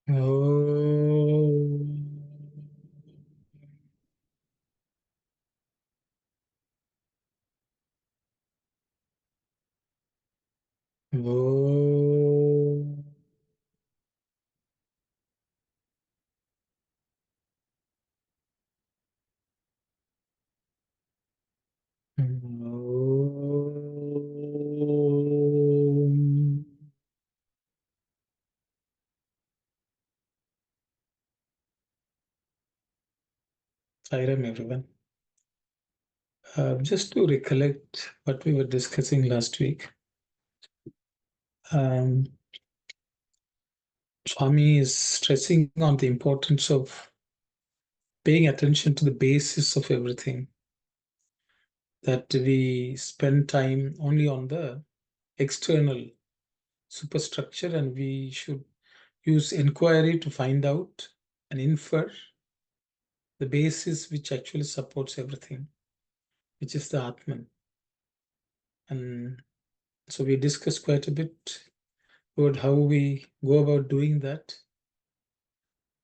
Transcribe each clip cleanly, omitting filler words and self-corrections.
Oh. Oh. Oh. Sairam, everyone. Just to recollect what we were discussing last week, Swami is stressing on the importance of paying attention to the basis of everything, that we spend time only on the external superstructure and we should use inquiry to find out and infer the basis which actually supports everything, which is the Atman. And so we discussed quite a bit about how we go about doing that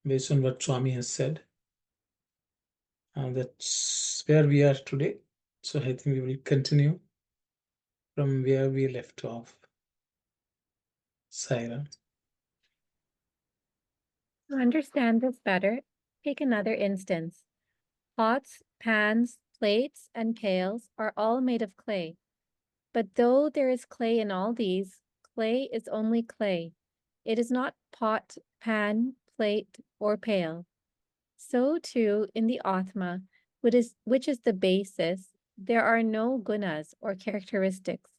based on what Swami has said. That's where we are today. So I think we will continue from where we left off. Saira. To understand this better, take another instance. Pots, pans, plates, and pails are all made of clay. But though there is clay in all these, clay is only clay. It is not pot, pan, plate, or pail. So too in the Atma, which is the basis, there are no gunas or characteristics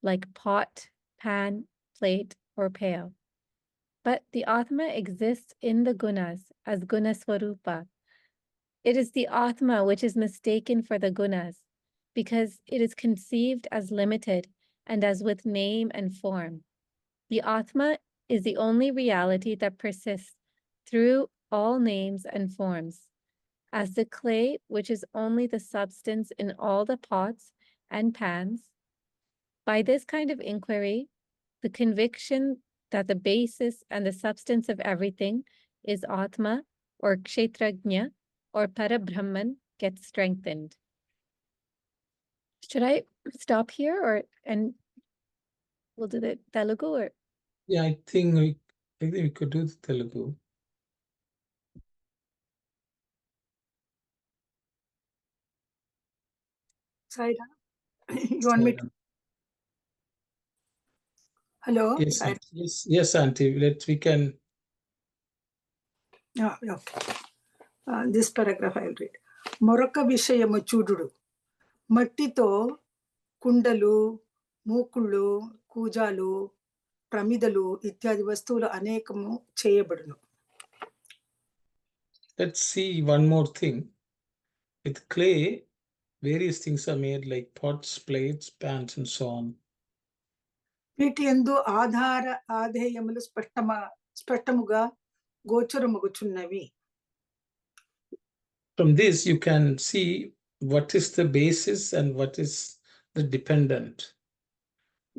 like pot, pan, plate, or pail. But the Atma exists in the gunas as gunaswarupa. It is the Atma which is mistaken for the gunas, because it is conceived as limited and as with name and form. The Atma is the only reality that persists through all names and forms. As the clay, which is only the substance in all the pots and pans, by this kind of inquiry, the conviction that the basis and the substance of everything is Atma or Kshetrajna or Parabrahman gets strengthened. Should I stop here and we'll do the Telugu or? Yeah, I think we could do the Telugu. Saira, you want me to? Hello? Yes, Saira. yes, Auntie. We can. Okay. This paragraph I'll read. Moraka Vishayama Chududu. Mattito కుండలు మూకుళ్ళు కూజాలు ప్రమిదలు ఇత్యాది వస్తువులు అనేకము చేయబడును. Let's see one more thing. With clay, various things are made like pots, plates, pans, and so on. వీటి యందు ఆధేయములు స్పష్టముగా గోచరమగుచున్నవి. From this, you can see what is the basis and what is the dependent,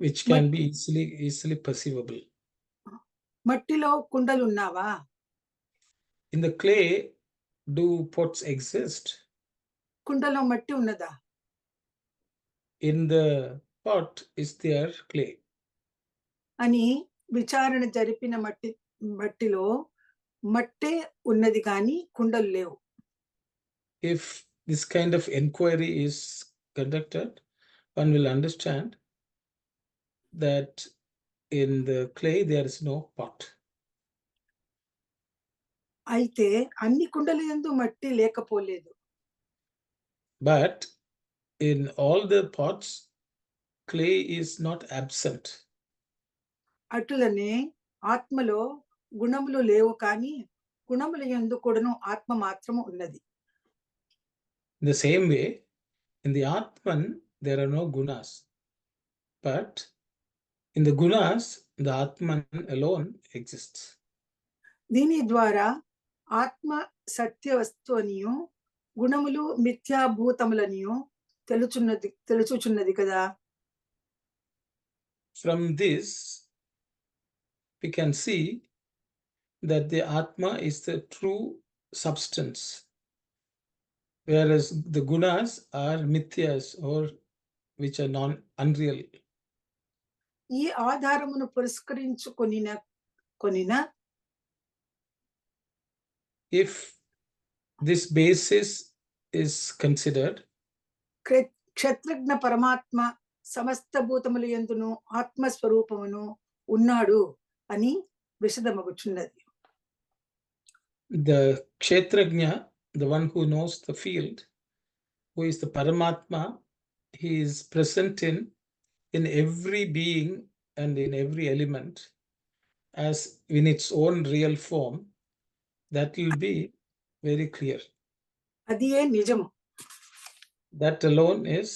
which can be easily perceivable. మట్టిలో కుండలు ఉన్నావా? In the clay, do pots exist? కుండలో మట్టి ఉన్నదా? In the pot, is there clay? అని విచారణ జరిపిన మట్టిలో మట్టే ఉన్నది కానీ కుండలు లేవు. If this kind of inquiry is conducted, one will understand that in the clay there is no pot. అయితే అన్ని కుండల యందు మట్టి లేకపోలేదు. But in all the pots, clay is not absent. అటులనే ఆత్మలో గుణములు లేవు కానీ గుణముల యందు కూడాను ఆత్మ మాత్రము ఉన్నది. In the same way, in the Atman, there are no gunas. But in the gunas, the Atman alone exists. దీని ద్వారా ఆత్మ సత్య వస్తువునియు గుణములు మిథ్యాభూతములనియు తెలుచుచున్నది కదా. From this, we can see that the Atma is the true substance, whereas the gunas are mithyas, or which are unreal. ఈ ఆధారమును పురస్కరించుకొనిన If this basis is considered, క్షత్రజ్ఞ పరమాత్మ సమస్త భూతముల యందును ఆత్మస్వరూపమును ఉన్నాడు అని విశదమగుచున్నది. the kshetrajna, the one who knows the field, who is the Paramatma, he is present in every being and in every element as in its own real form. That will be very clear. అదియే నిజము. That alone is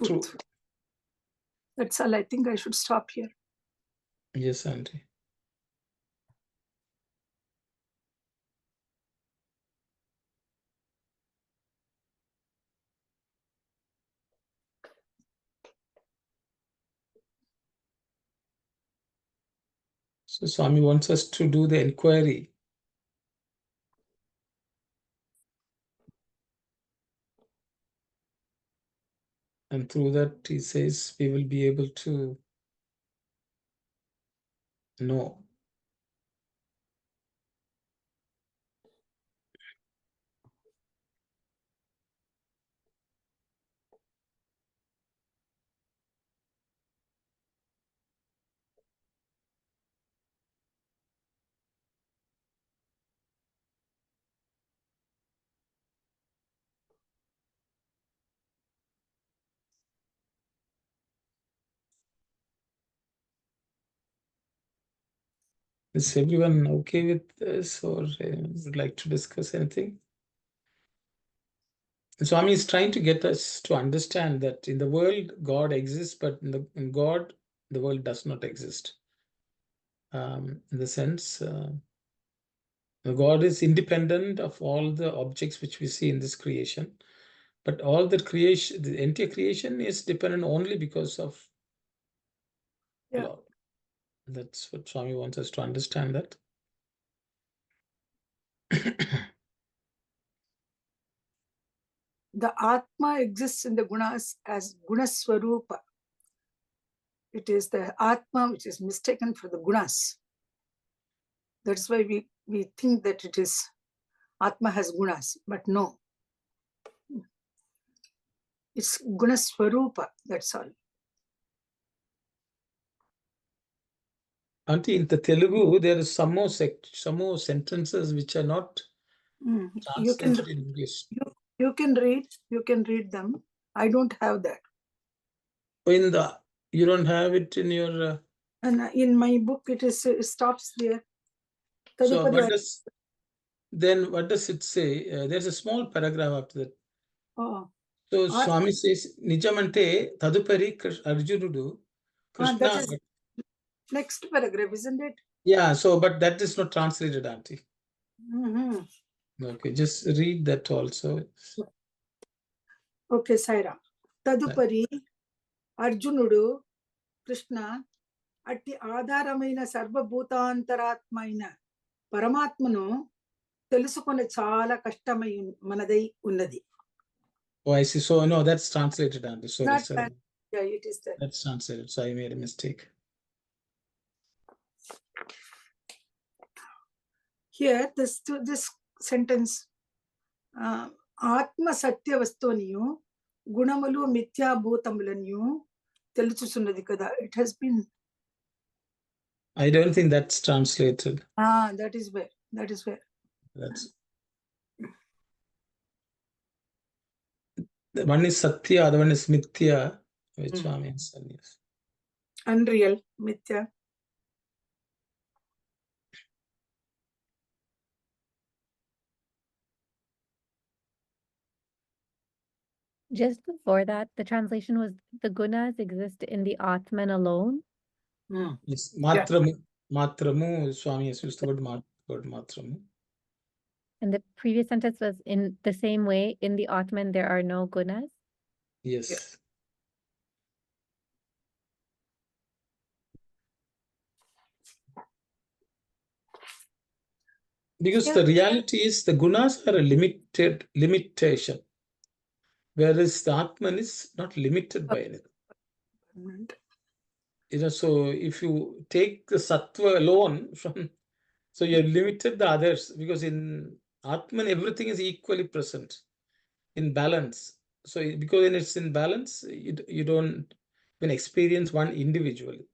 true. That's all. I think I should stop here. Yes, Auntie. So Swami wants us to do the inquiry. And through that, he says, we will be able to know. Is everyone okay with this, or would like to discuss anything? Swami is trying to get us to understand that in the world, God exists, but in God, the world does not exist. In the sense, God is independent of all the objects which we see in this creation, but all the creation, the entire creation is dependent only because of Lord. That's what Swami wants us to understand, that. The Atma exists in the gunas as Gunaswarupa. It is the Atma which is mistaken for the gunas. That's why we think that it is Atma has gunas, but no. It's Gunaswarupa, that's all. Auntie, in the Telugu, there is some more sentences which are not translated in English. You can read them. I don't have that. You don't have it in your... And in my book, it stops there. So what does it say? There's a small paragraph after that. Oh. So Swami says, Nijamante Tadupari Arjunudu Krishna. That is next paragraph, isn't it? Yeah, so but that is not translated, Auntie. Okay, just read that also. Okay, Saira. Tadupari Arjunudu Krishna అట్టి ఆధారమైన సర్వభూతాంతరాత్మైన పరమాత్మను తెలుసుకొని చాలా కష్టమై మనదై ఉన్నది. Oh, I see. So no, that's translated, Auntie. Sorry. Yeah, it is that. That's translated. So I made a mistake. Here, this sentence, ఆత్మ సత్య వస్తువునియు గుణములు మిథ్యాభూతములను తెలుసుచున్నది కదా. It has been. I don't think that's translated. That is where. That's the one is Satya, the one is Mithya, which Swami said, yes. Unreal, Mithya. Just before that, the translation was the gunas exist in the Atman alone. Yes, Matramu, Swami has used the word Matramu. And the previous sentence was in the same way, in the Atman there are no gunas. Yes. Yeah. Because Yeah. the reality is the gunas are a limitation, whereas the Atman is not limited by anything. So if you take the sattva alone so you're limited the others, because in Atman everything is equally present in balance. So because when it's in balance, you don't even experience one individually.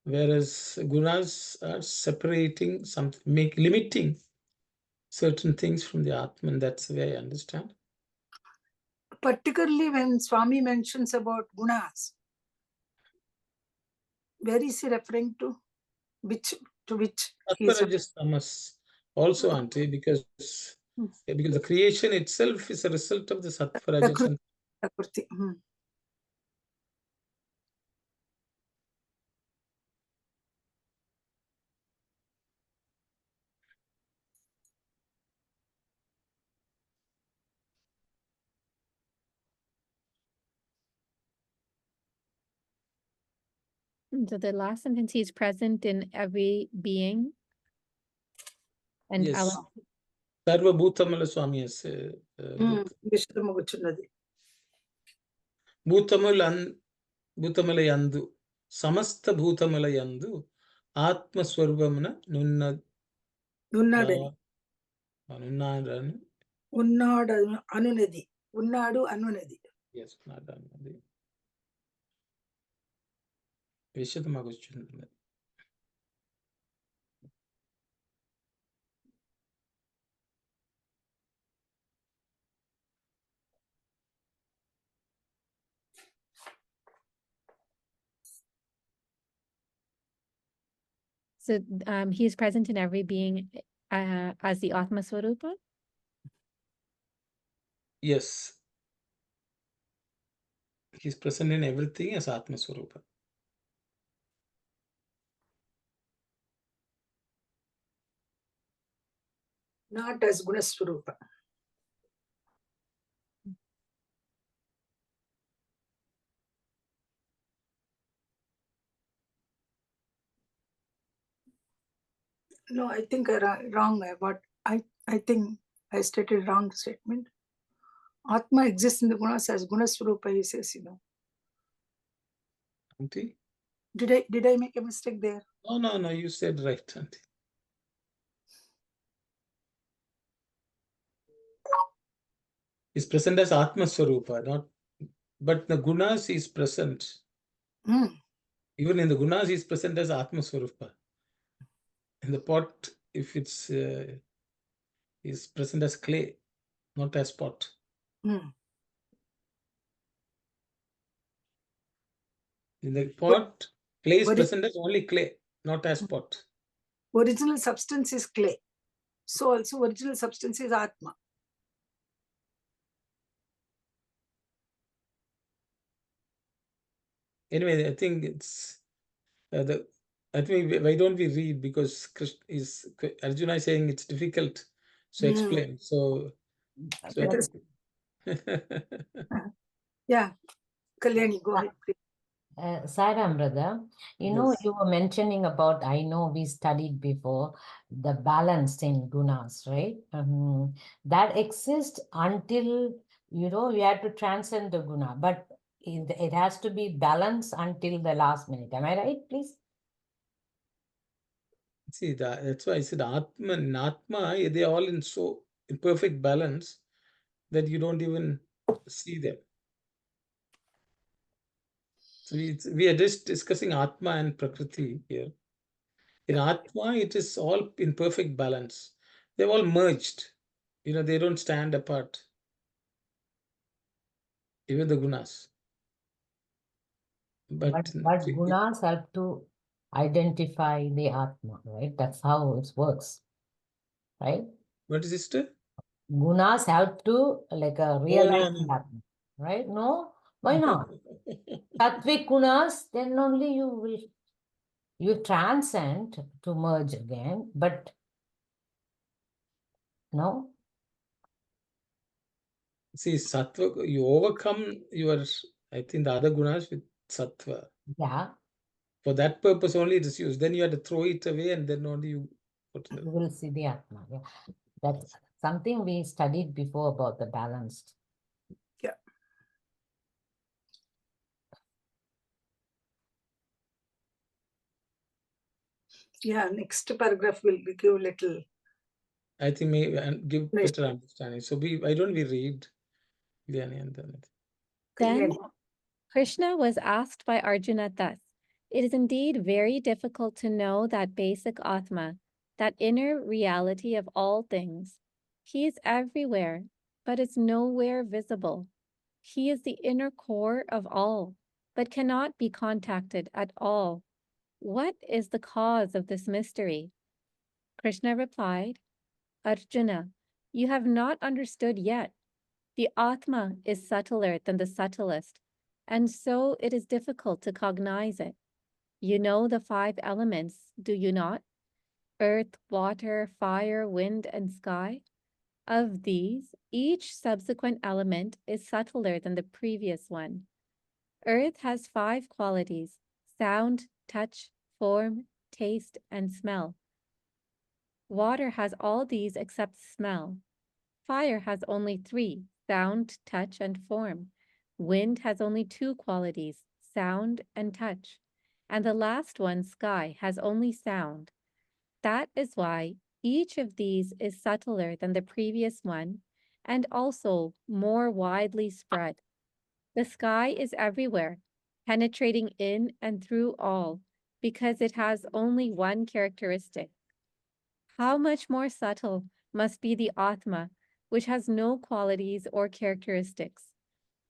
Whereas gunas are separating something, limiting certain things from the Atman. That's the way I understand. Particularly when Swami mentions about gunas, where is he referring to? Which he's Sattva tamas also, Auntie, because the creation itself is a result of the sattva rajas and Prakriti. So the last sentence, he's present in every being. And yes. Sarva Bhutamala Swami has book. Bhutamala yandu samasta bhutamala yandu Atma Swarvamana Nunnadani. Nunnadani. Unnadu Anunadi. Unnadu Anunadi. Yes, Nunnadani. Vishadamaga వచ్చింది. So he is present in every being as the Atma Swarupa? Yes. He is present in everything as Atma Swarupa. Not as Gunaswarupa. No, I think wrong. I think I stated wrong statement. Atma exists in the gunas as Gunaswarupa, he says, Auntie? Did I make a mistake there? No, you said right, Auntie. Is present as Atma Swarupa, but the gunas is present. Even in the gunas, is present as Atma Swarupa. In the pot, if it's is present as clay, not as pot. In the pot, clay is present as only clay, not as pot. Original substance is clay. So also original substance is Atma. Anyway, I think it's I think why don't we read, because Arjuna is saying it's difficult to explain. So yeah, Kalyani, go ahead, please. Sairam, brother, know, you were mentioning about, I know we studied before, the balance in gunas, right? That exists until, we have to transcend the guna, but it has to be balanced until the last minute. Am I right, please? See, that's why I said Atma, they're all in perfect balance that you don't even see them. So we are just discussing Atma and Prakriti here. In Atma, it is all in perfect balance. They're all merged. They don't stand apart. Even the gunas. But gunas help to identify the Atma, right? That's how it works, right? What is it? Gunas help to realize the Atma, right? No? Why not? Sattvic gunas, then only you transcend to merge again, but no? See, sattva, you overcome I think the other gunas with sattva. Yeah. For that purpose only it is used. Then you have to throw it away and then only you You will see the Atma. Yeah. That's something we studied before about the balanced. Yeah. Yeah, next paragraph will give little. I think maybe and give Nice. better understanding. So why don't we read Liani and then? Then Krishna was asked by Arjuna thus, "It is indeed very difficult to know that basic Atma, that inner reality of all things. He is everywhere, but is nowhere visible. He is the inner core of all, but cannot be contacted at all. What is the cause of this mystery?" Krishna replied, "Arjuna, you have not understood yet. The Atma is subtler than the subtlest, and so it is difficult to cognize it. You know the 5 elements, do you not? Earth, water, fire, wind, and sky. Of these, each subsequent element is subtler than the previous one. Earth has 5 qualities: sound, touch, form, taste, and smell. Water has all these except smell. Fire has only 3, sound, touch, and form. Wind has only 2 qualities, sound and touch. And the last one, sky, has only sound. That is why each of these is subtler than the previous one and also more widely spread. The sky is everywhere, penetrating in and through all, because it has only one characteristic. How much more subtle must be the Atma, which has no qualities or characteristics.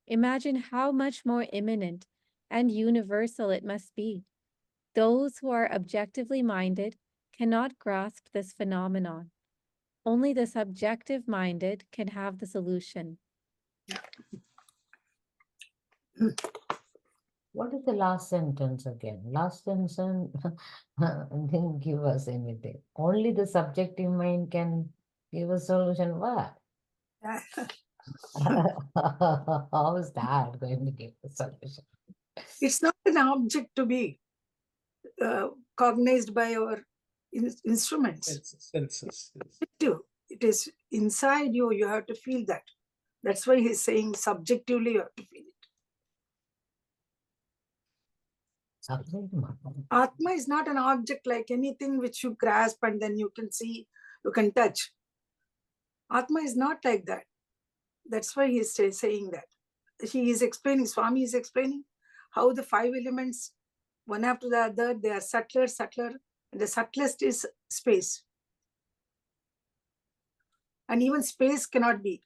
Imagine how much more immanent and universal it must be. Those who are objectively minded cannot grasp this phenomenon. Only the subjective minded can have the solution. What is the last sentence again? Last sentence didn't give us anything. Only the subjective mind can give a solution. What? How is that going to give a solution? It's not an object to be cognized by our instruments. Senses. It is inside you. You have to feel that. That's why he's saying subjectively you have to feel it. Atma is not an object like anything which you grasp and then you can see, you can touch. Atma is not like that. That's why he's saying that. He is explaining, Swami is explaining how the 5 elements, one after the other, they are subtler, and the subtlest is space. And even space cannot be.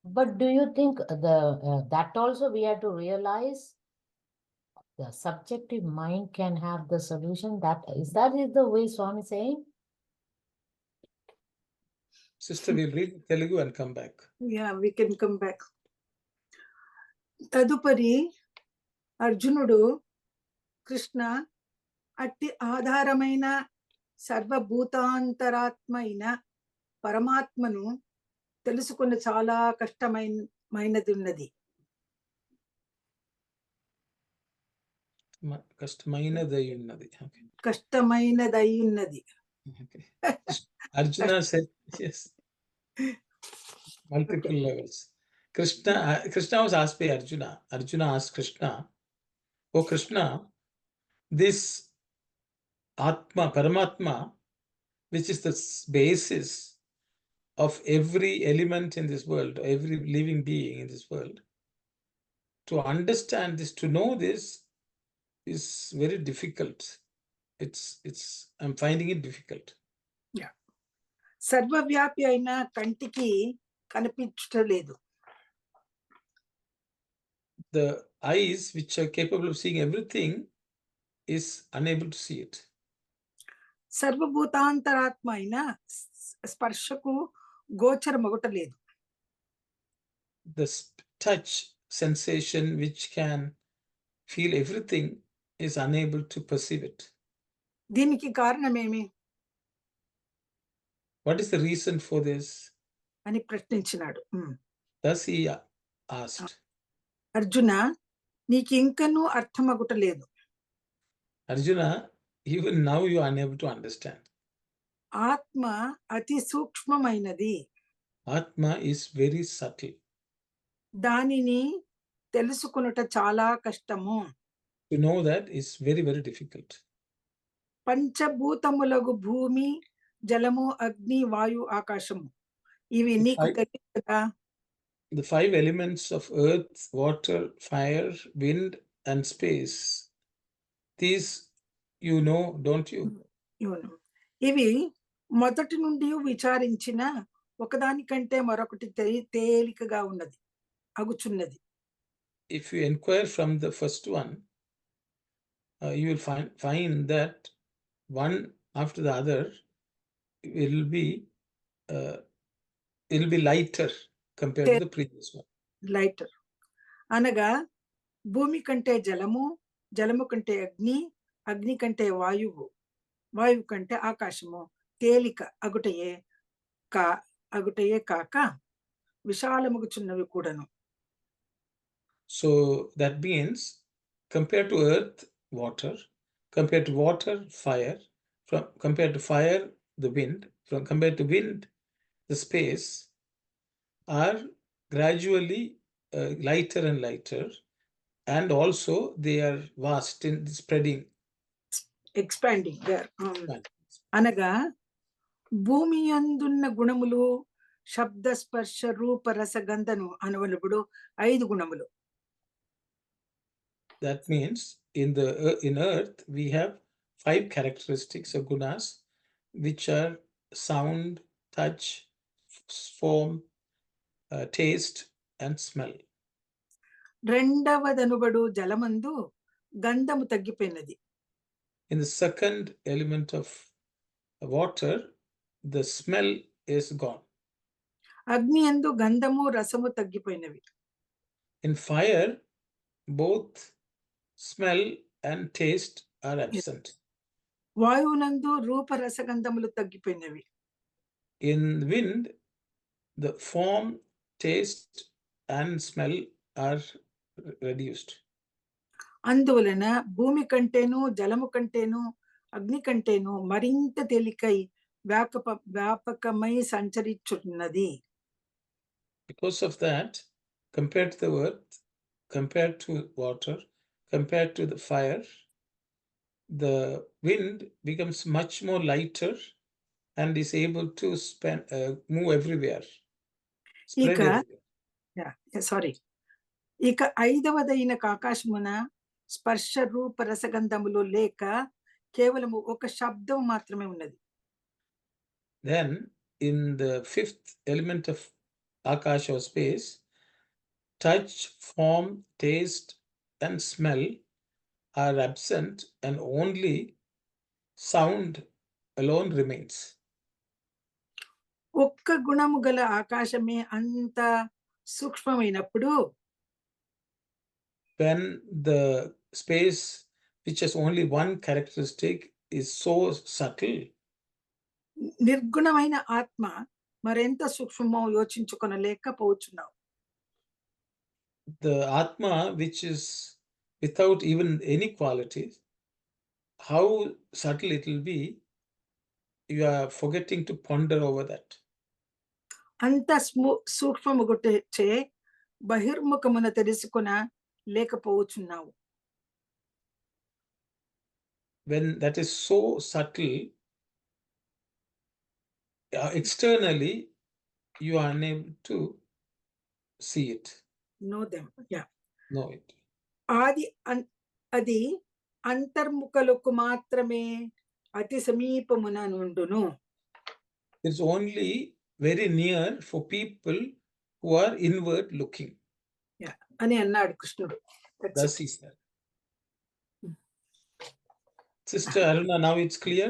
But do you think that also we have to realize the subjective mind can have the solution? That is the way Swami is saying? Sister, we'll read Telugu and come back. Yeah, we can come back. Tadupari, Arjunudu, Krishna, atti adharamaina sarvabhutantaratmaina Paramatmanu తెలుసుకున్న చాలా కష్టమైనది ఉన్నది. కష్టమైనదై ఉన్నది. Arjuna said, yes, multiple levels. Krishna was asked by Arjuna. Arjuna asked Krishna, "Oh Krishna, this Atma, Paramatma, which is the basis of every element in this world, every living being in this world, to understand this, to know this is very difficult. I'm finding it difficult." Yeah. సర్వవ్యాపి అయిన కంటికి కనిపించలేదు. The eyes which are capable of seeing everything is unable to see it. సర్వభూతాంతరాత్మ అయిన స్పర్శకు గోచరమొగటలేదు. The touch sensation which can feel everything is unable to perceive it. దీనికి కారణమేమి? What is the reason for this? అని ప్రశ్నించినాడు. Thus he asked. Arjuna, నీకు ఇంకనూ అర్థమగుటలేదు. Arjuna, even now you are unable to understand. ఆత్మ అతి సూక్ష్మమైనది. Atma is very subtle. దానిని తెలుసుకొనుట చాలా కష్టము. To know that is very, very difficult. పంచభూతములగు భూమి, జలము, అగ్ని, వాయు, ఆకాశము ఇవి The నీకు five- తెలియదు కదా. The 5 elements of earth, water, fire, wind, and space. These you know, don't you? ఇవును. ఇవి మొదటి నుండి విచారించిన ఒకదానికంటే మరొకటి తేలికగా ఉన్నది అగుచున్నది. If you inquire from the first one, you will find that one after the other will be lighter compared to the previous one. Lighter అనగా భూమి కంటే జలము, జలము కంటే అగ్ని, అగ్ని కంటే వాయువు, వాయువు కంటే ఆకాశము తేలిక అగుటయే కాక విశాలముగుచున్నవి కూడాను. So that means compared to earth, water, compared to water, fire, compared to fire, the wind, compared to wind, the space are gradually lighter and lighter, and also they are vast in spreading. Expanding అనగా భూమి అందున్న గుణములు శబ్ద స్పర్శ రూప రస గంధను అనవలప్పుడు 5 గుణములు. That means in earth we have 5 characteristics of gunas, which are sound, touch, form, taste, and smell. రెండవదనుబడు జలమందు గంధము తగ్గిపోయినది. In the second element of water, the smell is gone. అగ్ని యందు గంధము రసము తగ్గిపోయినవి. In fire, both smell and taste are absent. వాయువునందు Roopa రసగంధములు తగ్గిపోయినవి. In wind, the form, taste, and smell are reduced. అందువలన భూమి కంటేను, జలము కంటేను, అగ్ని కంటేను మరింత తేలికై వ్యాపకమై సంచరించున్నది. Because of that, compared to the earth, compared to water, compared to the fire, the wind becomes much more lighter and is able to move everywhere. Spread everywhere. Sorry ఇక 5వదైన ఆకాశమున స్పర్శ రూప రసగంధములు లేక కేవలము ఒక శబ్దం మాత్రమే ఉన్నది. Then in the 5th element of Akasha or space, touch, form, taste, and smell are absent, and only sound alone remains. ఒక్క గుణము గల ఆకాశమే అంత సూక్ష్మమైనప్పుడు, when the space which has only one characteristic is so subtle, నిర్గుణమైన ఆత్మ మరెంత సూక్ష్మమో యోచించుకొనలేకపోతున్నావు. the Atma, which is without even any qualities, how subtle it will be, you are forgetting to ponder over that. అంత సూక్ష్మముగుటచే బహిర్ముఖమున తెలుసుకొన లేకపోవచ్చున్నావు. When that is so subtle, externally you are unable to see it. Know them. Yeah. Know it. అది అంతర్ముఖులకు మాత్రమే అతి సమీపమున నుండును. It's only very near for people who are inward looking. Yeah. అని అన్నాడు కృష్ణుడు. Thus he said. Sister Aruna, now it's clear?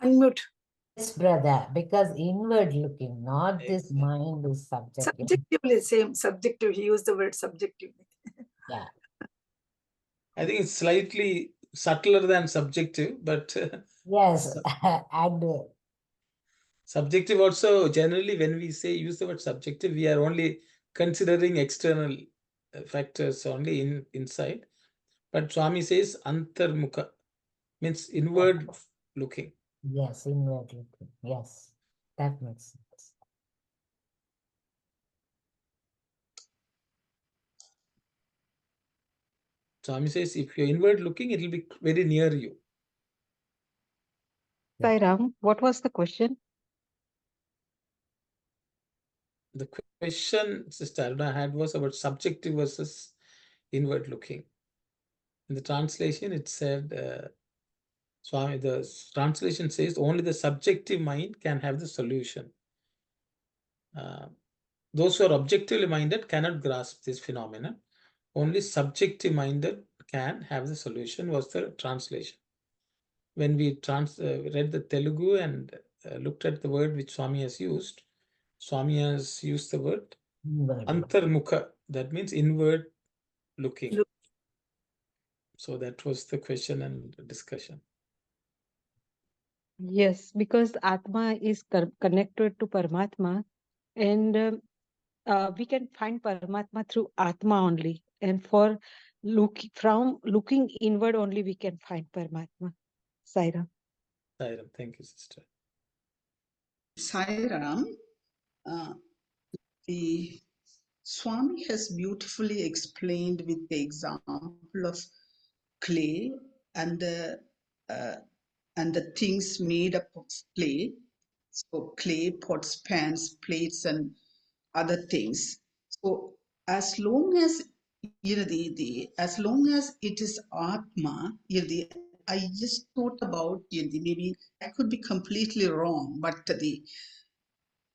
Unmute. Yes, brother, because inward looking, not this mind is subjective. Subjectively same, subjective. He used the word subjectively. Yeah. I think it's slightly subtler than subjective, but Yes, and subjective also, generally when we use the word subjective, we are only considering external factors only inside. But Swami says antarmukha, means inward looking. Yes, inward looking. Yes, that makes sense. Swami says, if you're inward looking, it will be very near you. Yeah. Sai Ram, what was the question? The question Sister Aruna had was about subjective versus inward looking. In the translation, it said, Swami, the translation says only the subjective mind can have the solution. Those who are objectively minded cannot grasp this phenomenon. Only subjective minded can have the solution, was the translation. When we read the Telugu and looked at the word which Swami has used the word Inward. antarmukha, that means inward looking. Look. So that was the question and discussion. Yes, because Atma is connected to Paramatma, and we can find Paramatma through Atma only. And from looking inward only, we can find Paramatma. Sai Ram. Sairam, thank you, sister. Sai Ram, the Swami has beautifully explained with the example of clay and uh, the things made up of clay. So clay, pots, pans, plates, and other things. So as long as as long as it is Atma, I just thought about maybe I could be completely wrong, but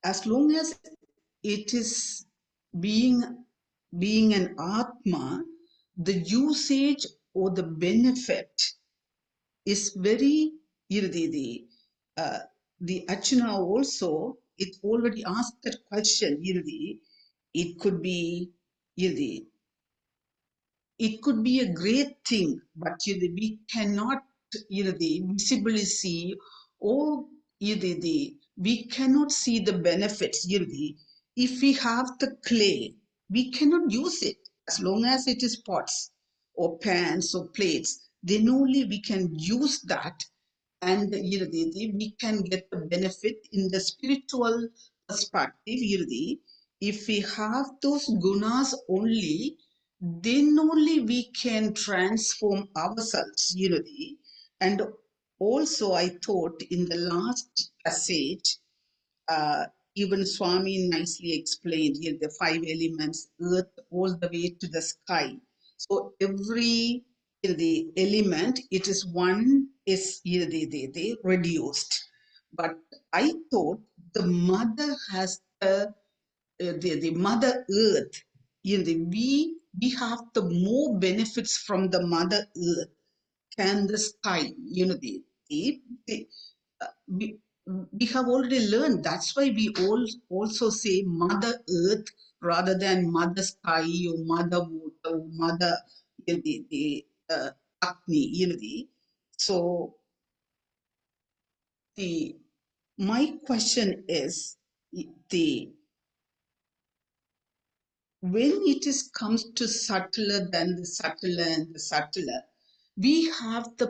as long as it is being an Atma, the usage or the benefit is very the Archana also, it already asked that question. It could be it could be a great thing, but we cannot visibly see, or we cannot see the benefits. If we have the clay, we cannot use it as long as it is pots or pans or plates. Then only we can use that, and we can get the benefit in the spiritual perspective. If we have those gunas only, then only we can transform ourselves. And also I thought in the last passage, even Swami nicely explained here the 5 elements, earth all the way to the sky. So every the element, it is one is they reduced. But I thought the mother has the mother earth. We have the more benefits from the mother earth can the sky. The, we, we have already learned. That's why we all also say Mother Earth rather than Mother Sky or Mother Water or Mother Agni. So my question is the when it is comes to subtler than the subtler and the subtler, we have the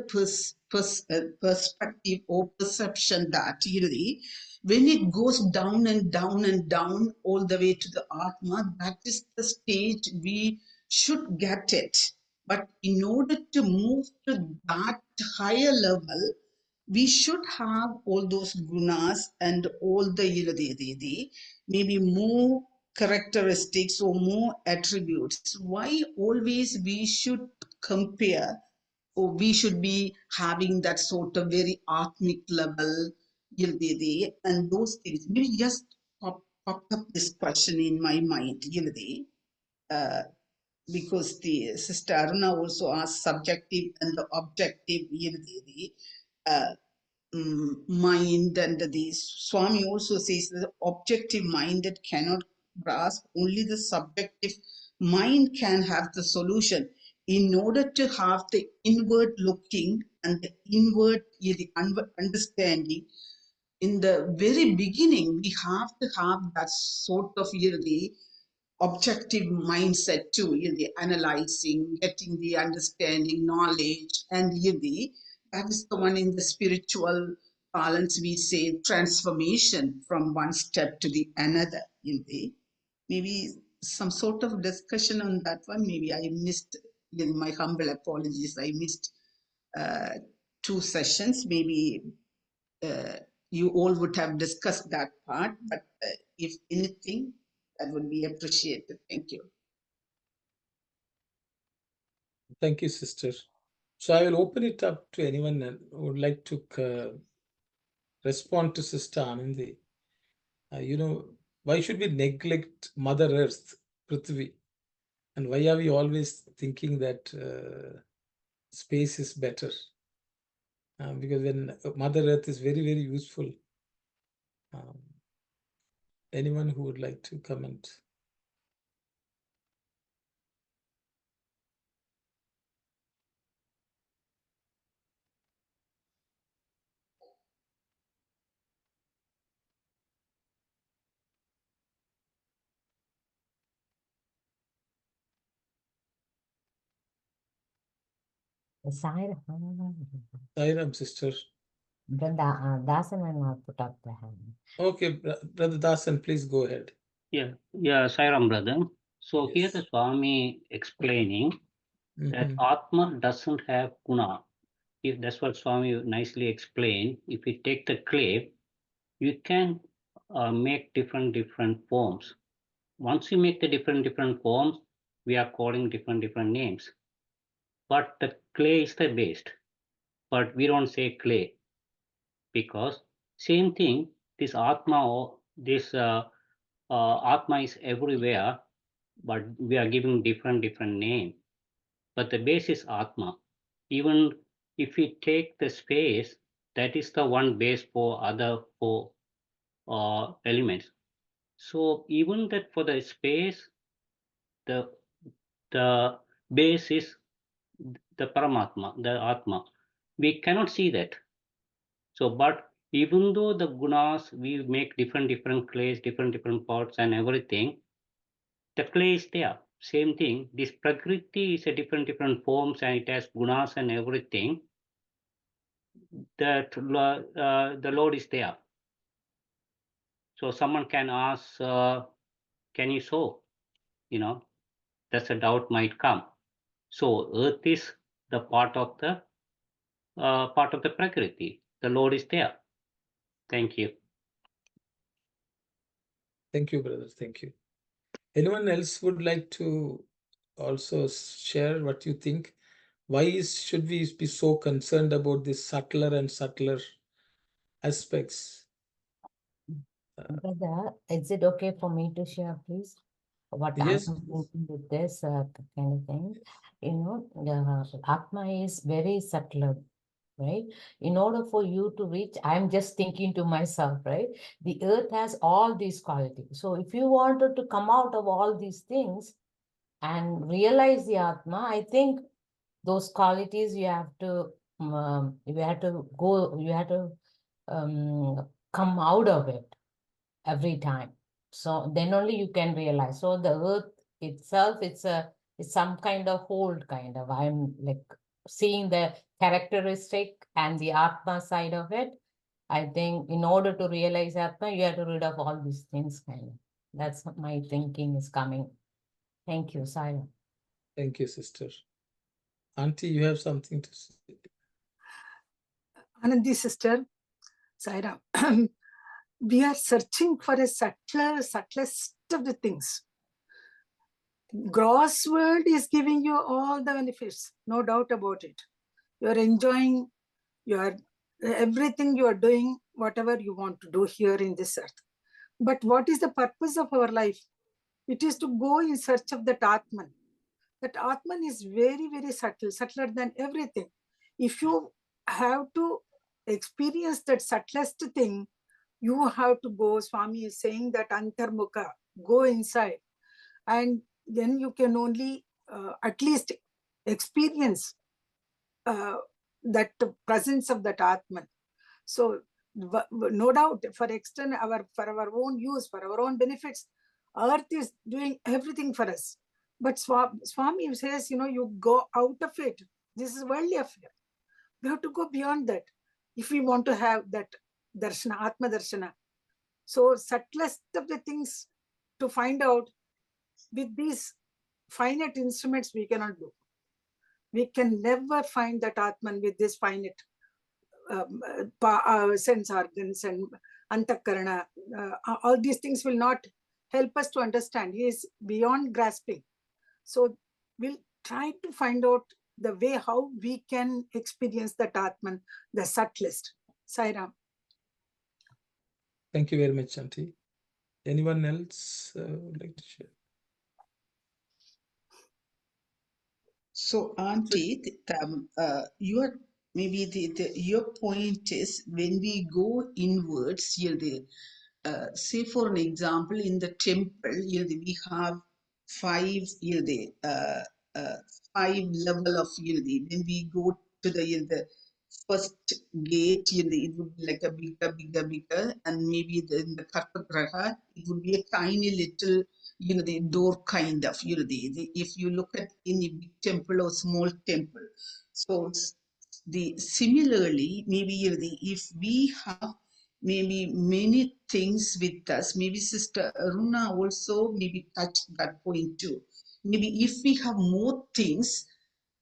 perspective or perception that when it goes down and down and down all the way to the Atma, that is the stage we should get it. But in order to move to that higher level, we should have all those gunas and all the maybe more characteristics or more attributes. Why always we should compare, or we should be having that sort of very atmic level, and those things? Maybe just popped up this question in my mind, because the Sister Aruna also asked subjective and the objective, uh, mind, and the Swami also says the objective mind that cannot grasp, only the subjective mind can have the solution. In order to have the inward looking and the inward understanding, in the very beginning, we have to have that sort of the objective mindset too, the analyzing, getting the understanding, knowledge, and That is the one in the spiritual balance, we say transformation from one step to the another. Maybe some sort of discussion on that one. Maybe I missed, my humble apologies, I missed 2 sessions. Maybe you all would have discussed that part, but if anything, that would be appreciated. Thank you. Thank you, sister. So I will open it up to anyone who would like to respond to Sister Anandi. Why should we neglect Mother Earth, Prithvi? And why are we always thinking that space is better? Because when Mother Earth is very, very useful. Anyone who would like to comment? Sairam, sister. Dasan and put up the hand. Okay, Brother Dasan, please go ahead. Yeah, Sairam, brother. So here Yes. the Swami explaining that Atma doesn't have guna. If that's what Swami nicely explained. If you take the clay, you can make different forms. Once you make the different forms, we are calling different names. But the clay is the base. But we don't say clay because same thing. This Atma, this Atma is everywhere, but we are giving different name. But the base is Atma. Even if we take the space, that is the one base for other 4 elements. So even that for the space, the base is the Paramatma, the Atma. We cannot see that. So, but even though the gunas, we make different clays, different pots and everything, the clay is there. Same thing. This Prakriti is a different forms and it has gunas and everything. That the Lord is there. So someone can ask, can you show? That's a doubt might come. So earth is the part of the Prakriti. The Lord is there. Thank you. Thank you, brother. Thank you. Anyone else would like to also share what you think? Why should we be so concerned about these subtler and subtler aspects? Brother, is it okay for me to share, please? What Yes. I'm thinking with this kind of thing, the Atma is very subtle, right? In order for you to reach, I'm just thinking to myself, right? The earth has all these qualities. So if you wanted to come out of all these things and realize the Atma, I think those qualities you have to come out of it every time. So then only you can realize. So the earth itself, it's some kind of hold kind of. I'm like seeing the characteristic and the Atma side of it. I think in order to realize Atma, you have to rid of all these things kind of. That's what my thinking is coming. Thank you, Saya. Thank you, sister. Auntie, you have something to say? Anandi sister, Saira, we are searching for a subtlest of the things. Gross world is giving you all the benefits, no doubt about it. You are enjoying everything you are doing, whatever you want to do here in this earth. But what is the purpose of our life? It is to go in search of that Atman. That Atman is very, very subtle, subtler than everything. If you have to experience that subtlest thing, you have to go. Swami is saying that Antarmukha, go inside. And then you can only at least experience that presence of that Atman. So no doubt for our own use, for our own benefits, earth is doing everything for us. But Swami says, you go out of it. This is worldly affair. We have to go beyond that if we want to have that darshana, Atma Darshana. So subtlest of the things to find out with these finite instruments we cannot do. We can never find that Atman with this finite sense organs and antakarana. All these things will not help us to understand. He is beyond grasping. So we'll try to find out the way how we can experience that Atman, the subtlest. Sairam. Thank you very much, Auntie. Anyone else would like to share? So, Auntie, your maybe your point is when we go inwards, say for an example, in the temple, we have uh, uh, five level of when we go to the first gate, it would be like a bigger, and maybe in the Karpagraha, it would be a tiny little, the door kind of, if you look at any big temple or small temple. So similarly, maybe if we have maybe many things with us, maybe Sister Aruna also maybe touched that point too. Maybe if we have more things,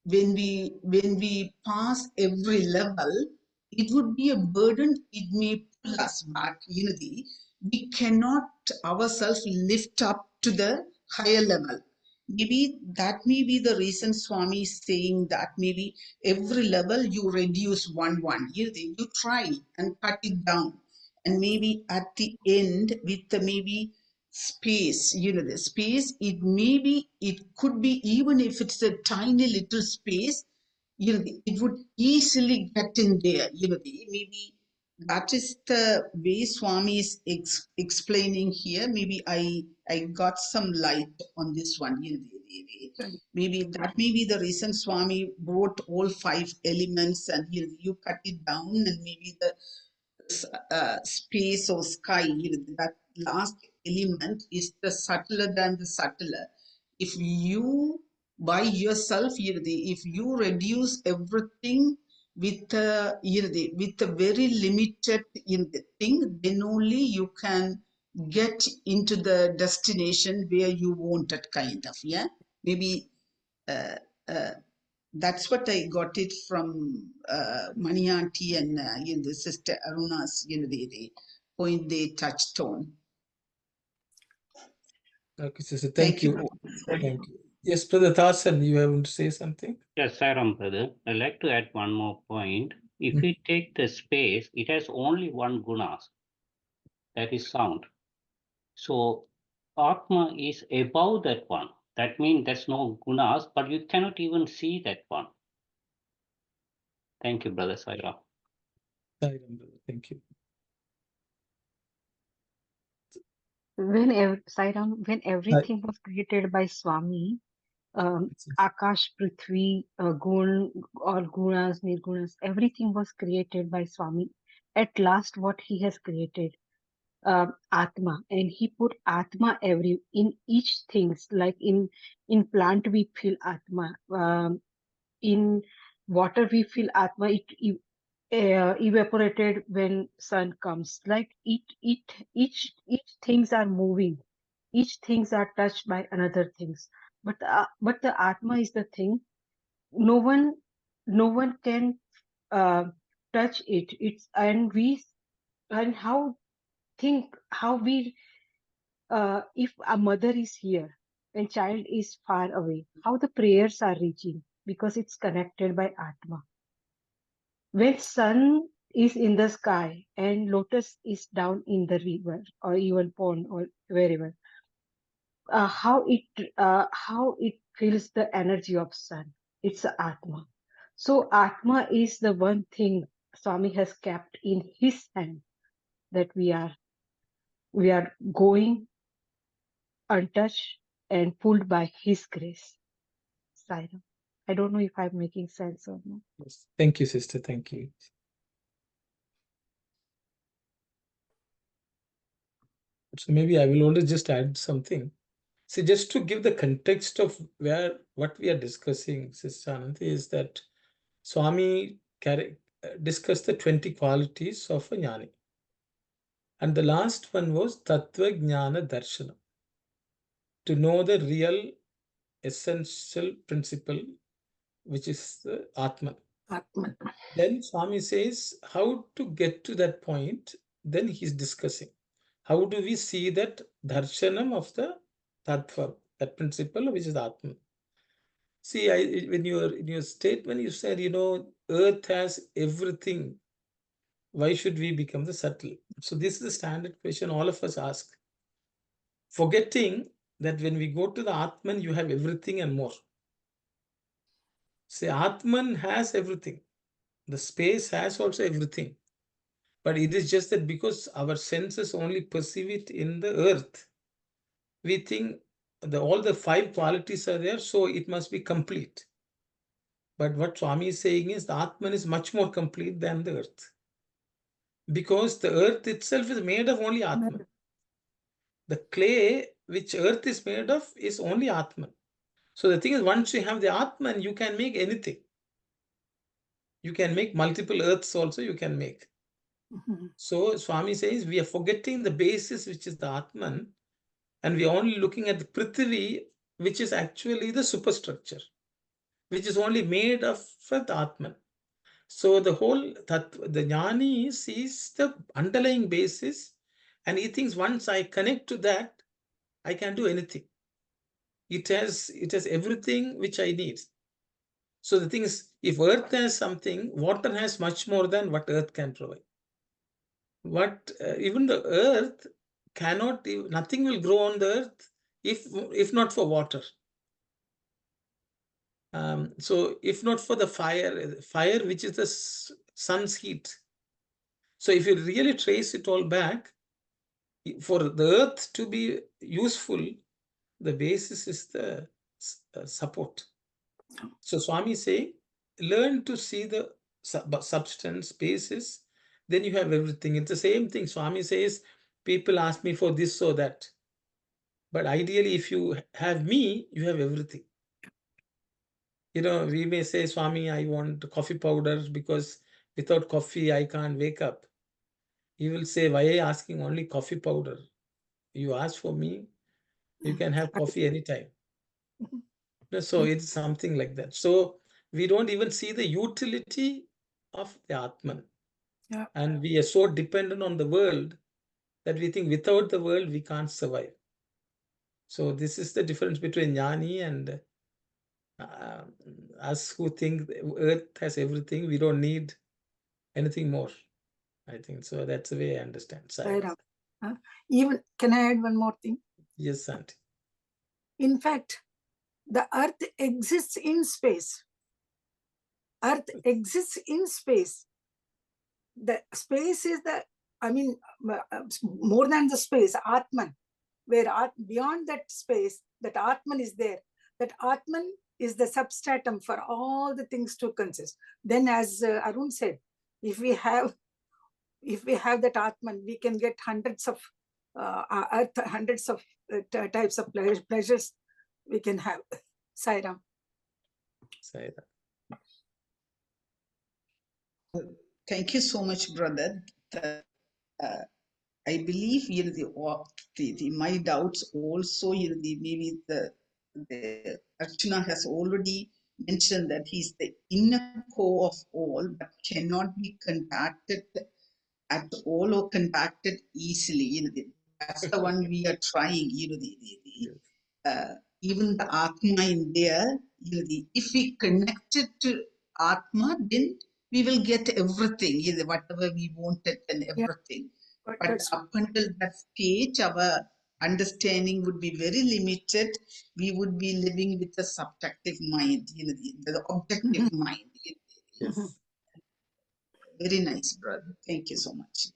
when we pass every level, it would be a burden. It may pull us back. We cannot ourselves lift up to the higher level. Maybe that may be the reason Swami is saying that maybe every level you reduce one. You try and cut it down, and maybe at the end with the maybe space, the space, it could be, even if it's a tiny little space, it would easily get in there, maybe that is the way Swami is explaining here. Maybe I got some light on this one. Maybe that may be the reason Swami wrote all five elements, and you cut it down, and maybe the space or sky, that last element is the subtler than the subtler. If you by yourself, if you reduce everything with with a very limited thing, then only you can get into the destination where you want it, kind of. Yeah, maybe uh, uh, that's what I got it from Mani Auntie and the Sister Aruna's, the point they touched on. Okay, sister, thank you. Thank you. Yes, Brother Thasan, you have to say something? Yes, Sairam, brother. I'd like to add one more point. If we take the space, it has only one gunas, that is sound. So Atma is above that one. That means there's no gunas, but you cannot even see that one. Thank you, Brother Sairam. Thank you. When everything was created by Swami, Akash, Prithvi, Gun, all Gunas, Nirgunas, everything was created by Swami. At last, what he has created, Atma, and he put Atma in each things. Like in plant we feel Atma, in water we feel Atma. It evaporated when sun comes. Like each things are moving, each things are touched by another things. But the Atma is the thing. No one can touch it. It's and how we if a mother is here and child is far away, how the prayers are reaching, because it's connected by Atma. When sun is in the sky and lotus is down in the river or even pond or wherever, how it feels the energy of sun. It's Atma. So Atma is the one thing Swami has kept in his hand, that we are going untouched and pulled by his grace. Sairam. I don't know if I'm making sense or not. Yes. Thank you, sister. Thank you. So maybe I will only just add something. See, just to give the context of what we are discussing, Sister Ananthi, is that Swami discuss the 20 qualities of a jnani. And the last one was Tattva Jnana Darshana, to know the real essential principle, which is the Atman. Atman. Then Swami says how to get to that point. Then he's discussing how do we see that darshanam of the tattva, that principle which is Atman. See, in your statement you said, earth has everything. Why should we become the subtle? So this is the standard question all of us ask, forgetting that when we go to the Atman, you have everything and more. Say Atman has everything. The space has also everything. But it is just that because our senses only perceive it in the earth, we think all the 5 qualities are there, so it must be complete. But what Swami is saying is the Atman is much more complete than the earth. Because the earth itself is made of only Atman. The clay which earth is made of is only Atman. So the thing is, once you have the Atman, you can make anything. You can make multiple earths also, you can make. So Swami says we are forgetting the basis, which is the Atman, and we are only looking at the Prithvi, which is actually the superstructure, which is only made of the Atman. So the Jnani sees the underlying basis, and he thinks once I connect to that, I can do anything. It has everything which I need. So the thing is, if earth has something, water has much more than what earth can provide. Even the earth cannot, nothing will grow on the earth if not for water. So if not for the fire which is the sun's heat. So if you really trace it all back, for the earth to be useful, the basis is the support. So Swami is saying, learn to see the substance basis, then you have everything. It's the same thing. Swami says, people ask me for this or that. But ideally, if you have me, you have everything. We may say, Swami, I want coffee powder because without coffee, I can't wake up. He will say, why are you asking only coffee powder? You ask for me, you can have coffee anytime. So it's something like that. So we don't even see the utility of the Atman. Yeah. And we are so dependent on the world that we think without the world, we can't survive. So this is the difference between Jnani and us who think the earth has everything. We don't need anything more. I think so. That's the way I understand. Even, can I add one more thing? Yes, Auntie. In fact, the earth exists in space. Earth exists in space. The space is more than the space, Atman, where beyond that space, that Atman is there. That Atman is the substratum for all the things to consist. Then, as Arun said, if we have that Atman, we can get hundreds of types of pleasures we can have. Sai Ram. Thank you so much, brother. I believe my doubts also maybe the Arjuna has already mentioned that he's the inner core of all, but cannot be contacted at all or contacted easily. That's the one we are trying. Even the Atma in there. If we connect it to Atma, then we will get everything. Whatever we wanted and everything. Yeah. But up until that stage, our understanding would be very limited. We would be living with a subjective mind, the objective mind. Yes. Very nice, brother. Thank you so much.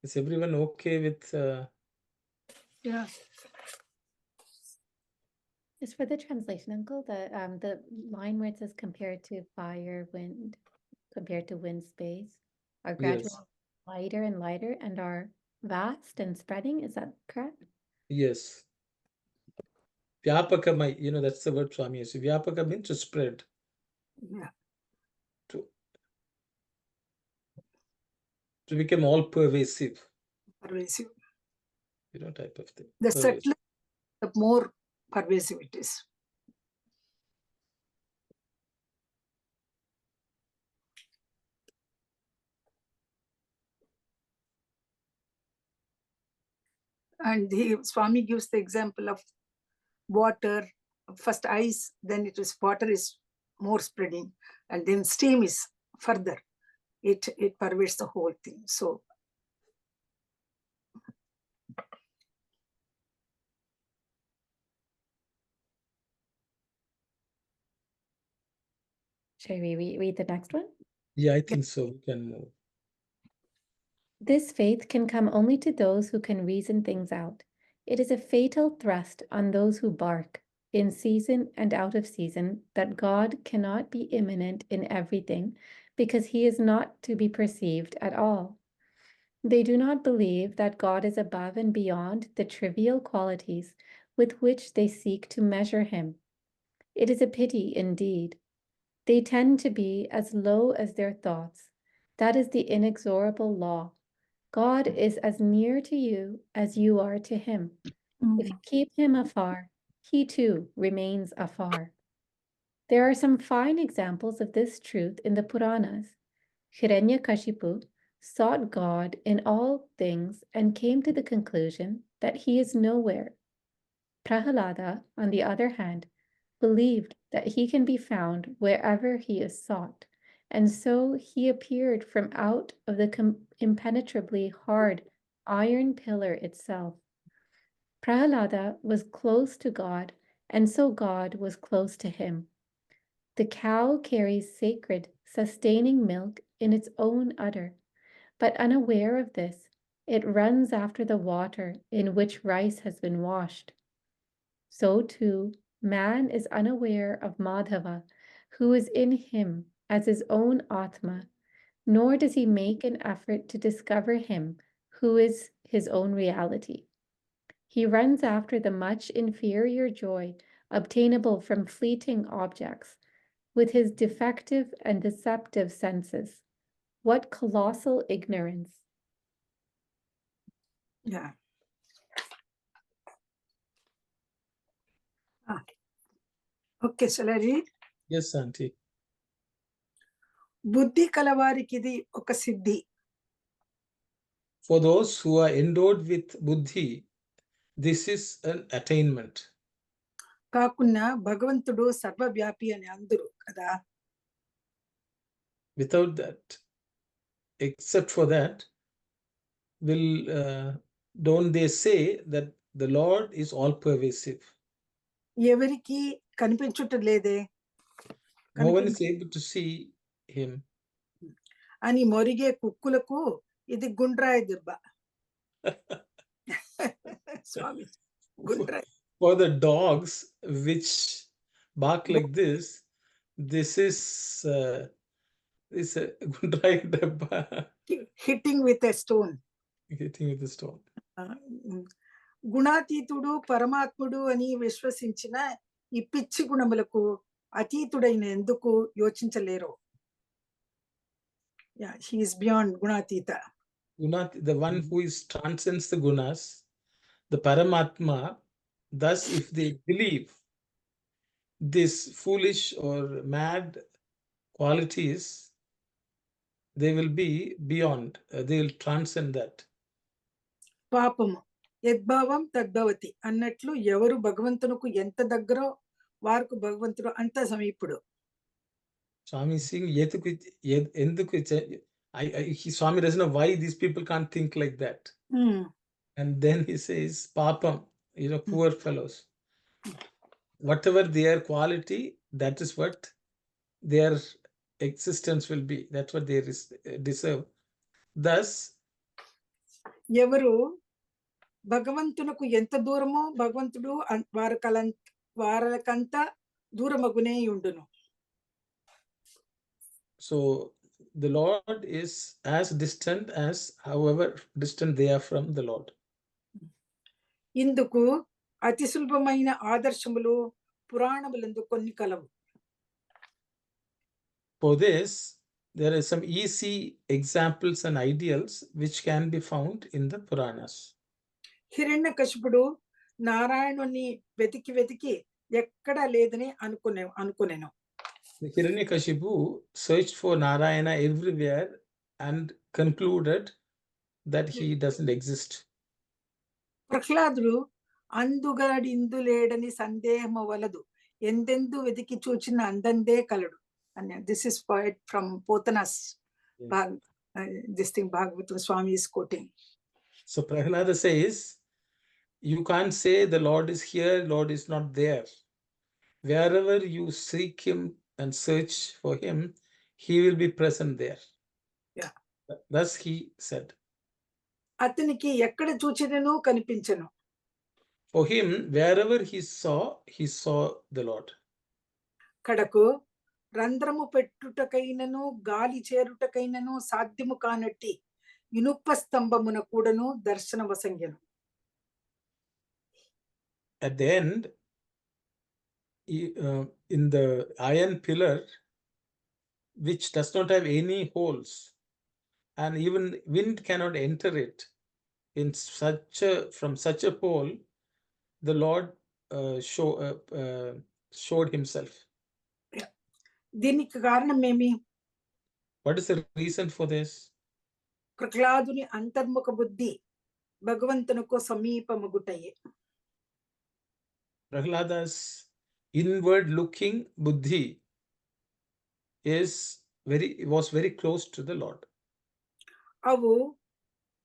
Is everyone okay with? Yeah. Just for the translation, Uncle, the line where it says compared to fire, wind. compared to wind space are gradually Yes. lighter and lighter and are vast and spreading. Is that correct? Yes. Vyapakamai, that's the word Swami uses. Vyapaka means to spread. Yeah. To become all pervasive. Pervasive. Type of thing. The Pervasive. subtler, the more pervasive it is. And Swami gives the example of water, first ice, then it is water is more spreading, and then steam is further. It pervades the whole thing. So Shall we read the next one? Yeah, I think so. We can move. This faith can come only to those who can reason things out. It is a fatal thrust on those who bark, in season and out of season, that God cannot be immanent in everything, because he is not to be perceived at all. They do not believe that God is above and beyond the trivial qualities with which they seek to measure him. It is a pity indeed. They tend to be as low as their thoughts. That is the inexorable law. God is as near to you as you are to him. If you keep him afar, he too remains afar. There are some fine examples of this truth in the Puranas. Hiranyakashipu sought God in all things and came to the conclusion that he is nowhere. Prahalada, on the other hand, believed that he can be found wherever he is sought, and so he appeared from out of the impenetrably hard iron pillar itself. Prahalada was close to God, and so God was close to him. The cow carries sacred, sustaining milk in its own udder, but unaware of this, it runs after the water in which rice has been washed. So too, man is unaware of Madhava, who is in him as his own Atma, nor does he make an effort to discover him, who is his own reality. He runs after the much inferior joy obtainable from fleeting objects, with his defective and deceptive senses. What colossal ignorance! yeah. Okay, shall I read? Yes, Auntie. Buddhi kalavarikidi oka siddhi. For those who are endowed with buddhi, this is an attainment. Kakunna Bhagavantudu sarvavyapi ani anduru kada. Without that, except for that, don't they say that the Lord is all pervasive? ఎవరికి కనిపించుట లేదే, No one is able to see him. అని మొరిగే కుక్కులకు ఇది గుండ్రాయి దెబ్బ. Swami, గుండ్రాయి. For the dogs which bark like this is a gundrai dabba. Hitting with a stone. Hitting with a stone. గుణాతీతుడు పరమాత్ముడు అని విశ్వసించిన ఈ పిచ్చి గుణములకు అతీతుడైన ఎందుకు యోచించలేరు. Yeah, he is beyond gunatita. The one who transcends the gunas, the Paramatma. Thus, if they believe this foolish or mad qualities, they will be beyond. They will transcend that. పాపము యద్భావం తద్భవతి అన్నట్లు ఎవరు భగవంతునకు ఎంత దగ్గరో వారికి భగవంతుడు అంత సమీపుడు. Swami is saying, Swami doesn't know why these people can't think like that. And then he says, Papam, poor fellows. Whatever their quality, that is what their existence will be. That's what they deserve. Thus, ఎవరు భగవంతునకు ఎంత దూరమో భగవంతుడు వారకంతా దూరమగునే ఉండును. So the Lord is as distant as however distant they are from the Lord. ఇందుకు అతి సులభమైన ఆదర్శములు పురాణములందు కొన్ని కలవు. For this, there are some easy examples and ideals which can be found in the Puranas. హిరణ్యకశిపుడు నారాయణుని వెతికి వెతికి ఎక్కడా లేదని అనుకునేను. The Hiranyakashipu searched for Narayana everywhere and concluded that he doesn't exist. ప్రహ్లాదుడు అందుగడిందు లేడని సందేహము వలదు, ఎందెందు వెతికి చూచిన అందందే కలడు. And this is poet from Potana's this thing Bhagavatam Swami is quoting. So Prahlada says, you can't say the Lord is here, Lord is not there. Wherever you seek him and search for him, he will be present there. Yeah. Thus he said. అతనికి ఎక్కడ చూచినను కనిపించను. For him, wherever he saw the Lord. కడకు రంధ్రము పెట్టుటకైనను గాలి చేరుటకైనను సాధ్యము కానట్టి ఇనుప స్తంభమున కూడాను దర్శన వసంగెను. At the end, in the iron pillar, which does not have any holes, and even wind cannot enter it, from such a hole, the Lord showed himself. దీనికి కారణం ఏమి? What is the reason for this? ప్రహ్లాదుని అంతర్ముఖ బుద్ధి భగవంతునకు సమీపమగుటయే. Prahlada's inward looking buddhi was very close to the Lord. అవు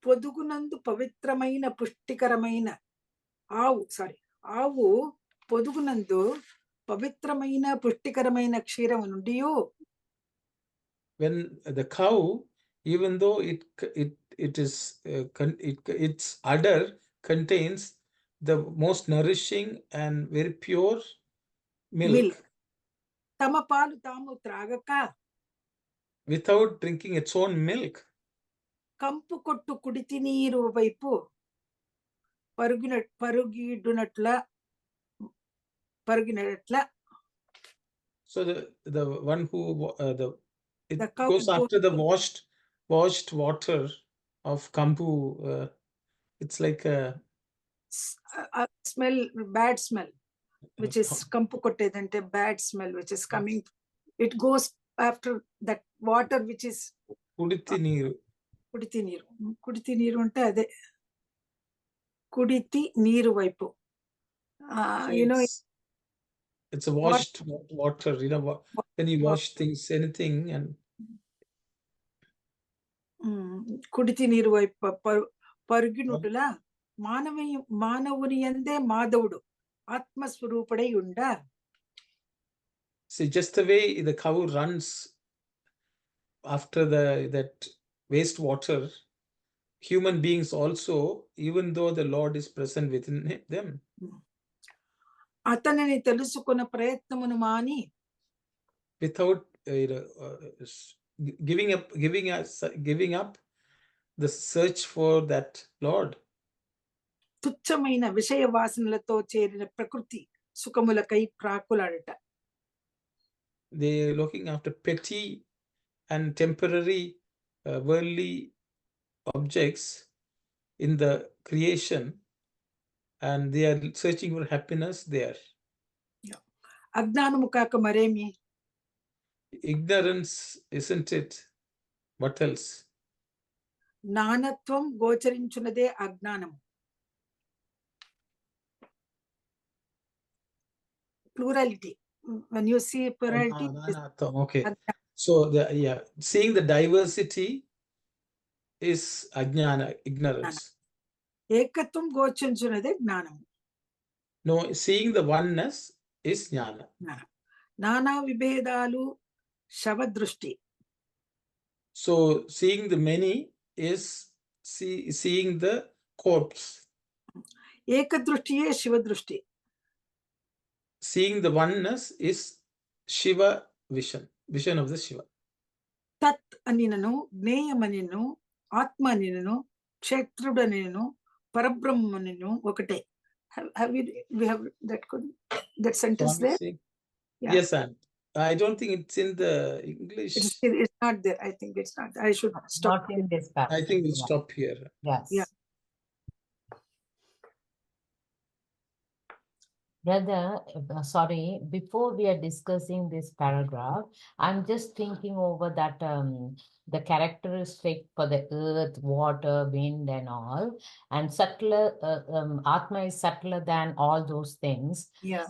పొదుగునందు పవిత్రమైన పుష్టికరమైన ఆవు పొదుగునందు పవిత్రమైన పుష్టికరమైన క్షీరము నుండి, when the cow, even though its udder contains the most nourishing and very pure milk, తమ పాలు తాము త్రాగక without drinking its own milk, కంపు కొట్టు కుడితి నీరు వైపు పరుగిడునట్ల. So the one who it cow goes after the washed water of kampu. It's like a smell, bad smell, which is kampu kottedante, bad smell which is coming. It goes after that water which is kuditi neeru. కుడితి నీరు అంటే అదే కుడితి నీరు వైపు. It's a washed water, when you wash things, anything, and కుడితి నీరు వైపు పరుగినుటుల మానవుని యందే మాధవుడు ఆత్మస్వరూపుడై ఉండ. See, just the way the cow runs after that waste water, human beings also, even though the Lord is present within them. అతనిని తెలుసుకున్న ప్రయత్నమును మాని, without giving up the search for that Lord. తుచ్చమైన విషయ వాసనలతో చేరిన ప్రకృతి సుఖములకై ప్రాకులాడట. They are looking after petty and temporary worldly objects in the creation, and they are searching for happiness there. అజ్ఞానము కాక మరేమి? Ignorance, isn't it? What else? నానత్వం గోచరించున్నదే అజ్ఞానము. Plurality. When you see plurality, okay. So seeing the diversity is ajnana, ignorance. ఏకత్వం గోచరించున్నదే జ్ఞానము. No, seeing the oneness is jnana. నానా విభేదాలు శవదృష్టి. So seeing the many is seeing the corpse. ఏకదృష్టియే శివదృష్టి. Seeing the oneness is Shiva vision of the Shiva. Tat aninanu, Gneyam Atma aninanu, Kshetrudaninu, Parabrahmaninu, Okate. We have that sentence there? Yeah. Yes, and I don't think it's in the English. It's not there. I think it's not. I should stop. Not in this passage. I think we'll stop here. Yes. Yeah. Brother, sorry, before we are discussing this paragraph, I'm just thinking over that the characteristic for the earth, water, wind and all, and subtler, Atma is subtler than all those things. Yeah.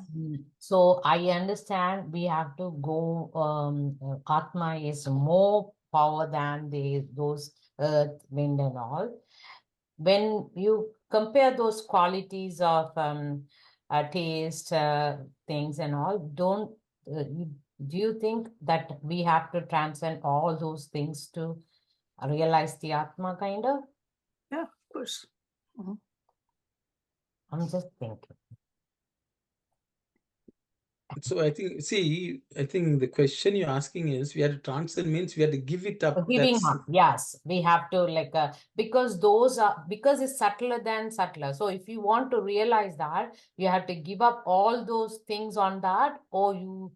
So I understand we have to go, Atma is more power than those earth, wind and all. When you compare those qualities of taste, things and all, do you think that we have to transcend all those things to realize the Atma kind of? Yeah, of course. I'm just thinking. So I think the question you're asking is, we have to transcend means we have to give it up. Giving up, yes. We have to because it's subtler than subtler. So if you want to realize that, you have to give up all those things on that, or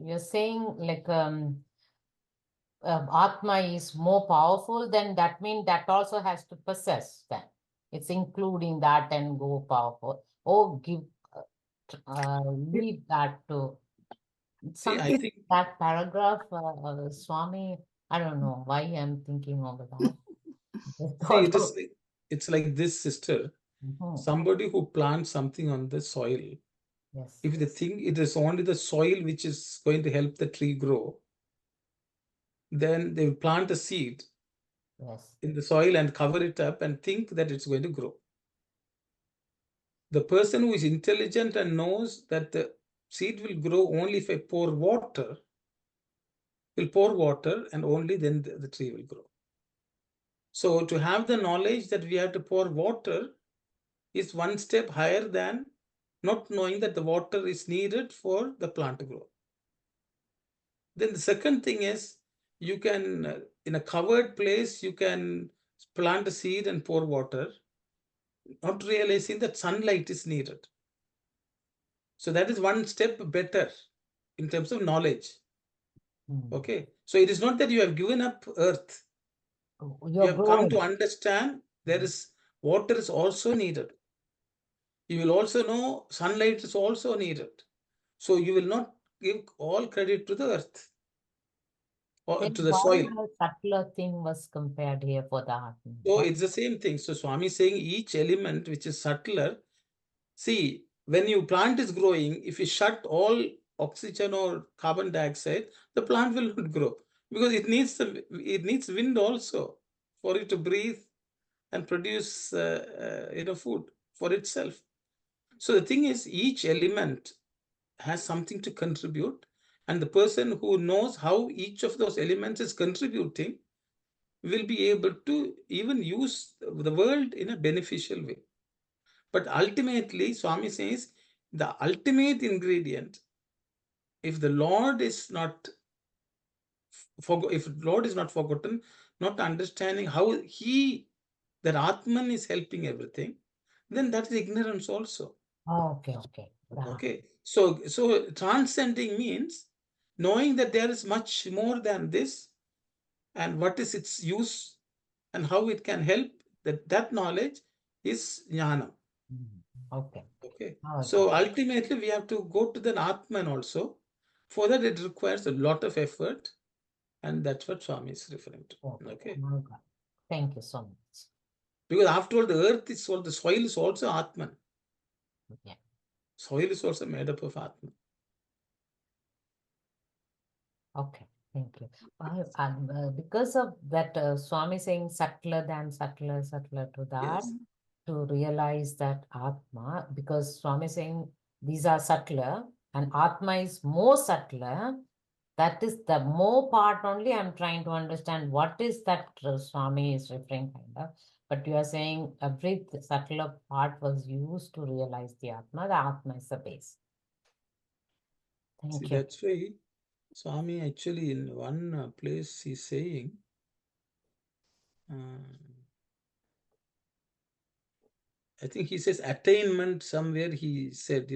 you're saying Atma is more powerful, then that means that also has to possess then. It's including that and go powerful. Or leave that to something. I think that paragraph, Swami, I don't know why I'm thinking over that. It's like this, sister. Somebody who plants something on the soil. Yes. If they think it is only the soil which is going to help the tree grow, then they will plant a seed in the soil and cover it up and think that it's going to grow. The person who is intelligent and knows that the seed will grow only if I pour water, will pour water and only then the tree will grow. So to have the knowledge that we have to pour water is one step higher than not knowing that the water is needed for the plant to grow. Then the second thing is, you can, in a covered place, you can plant a seed and pour water, not realizing that sunlight is needed. So that is one step better in terms of knowledge. Okay. So it is not that you have given up earth. You have come to understand there is water is also needed. You will also know sunlight is also needed. So you will not give all credit to the earth or then to the soil. The subtler thing was compared here for the Atma. So it's the same thing. So Swami is saying each element which is subtler. See, when your plant is growing, if you shut all oxygen or carbon dioxide, the plant will not grow because it needs wind also for it to breathe and produce food for itself. So the thing is, each element has something to contribute, and the person who knows how each of those elements is contributing will be able to even use the world in a beneficial way. But ultimately, Swami says, the ultimate ingredient, if the Lord is not forgotten, not understanding how that Atman is helping everything, then that is ignorance also. Okay. Okay. So transcending means knowing that there is much more than this, and what is its use and how it can help. That knowledge is jnana. Okay. So ultimately we have to go to the Atman also. For that it requires a lot of effort, and that's what Swami is referring to. Okay. Thank you so much. Because after all, the earth is all, the soil is also Atman. Yeah. Soil is also made up of Atman. Okay, thank you. Because of that, Swami saying subtler to that, to realize that Atma, because Swami saying these are subtler and Atma is more subtler, that is the more part only I'm trying to understand what is that Swami is referring kind of. But you are saying every subtler part was used to realize the Atma is the base. Thank you. That's why Swami actually in one place he's saying, I think he says attainment somewhere. He said,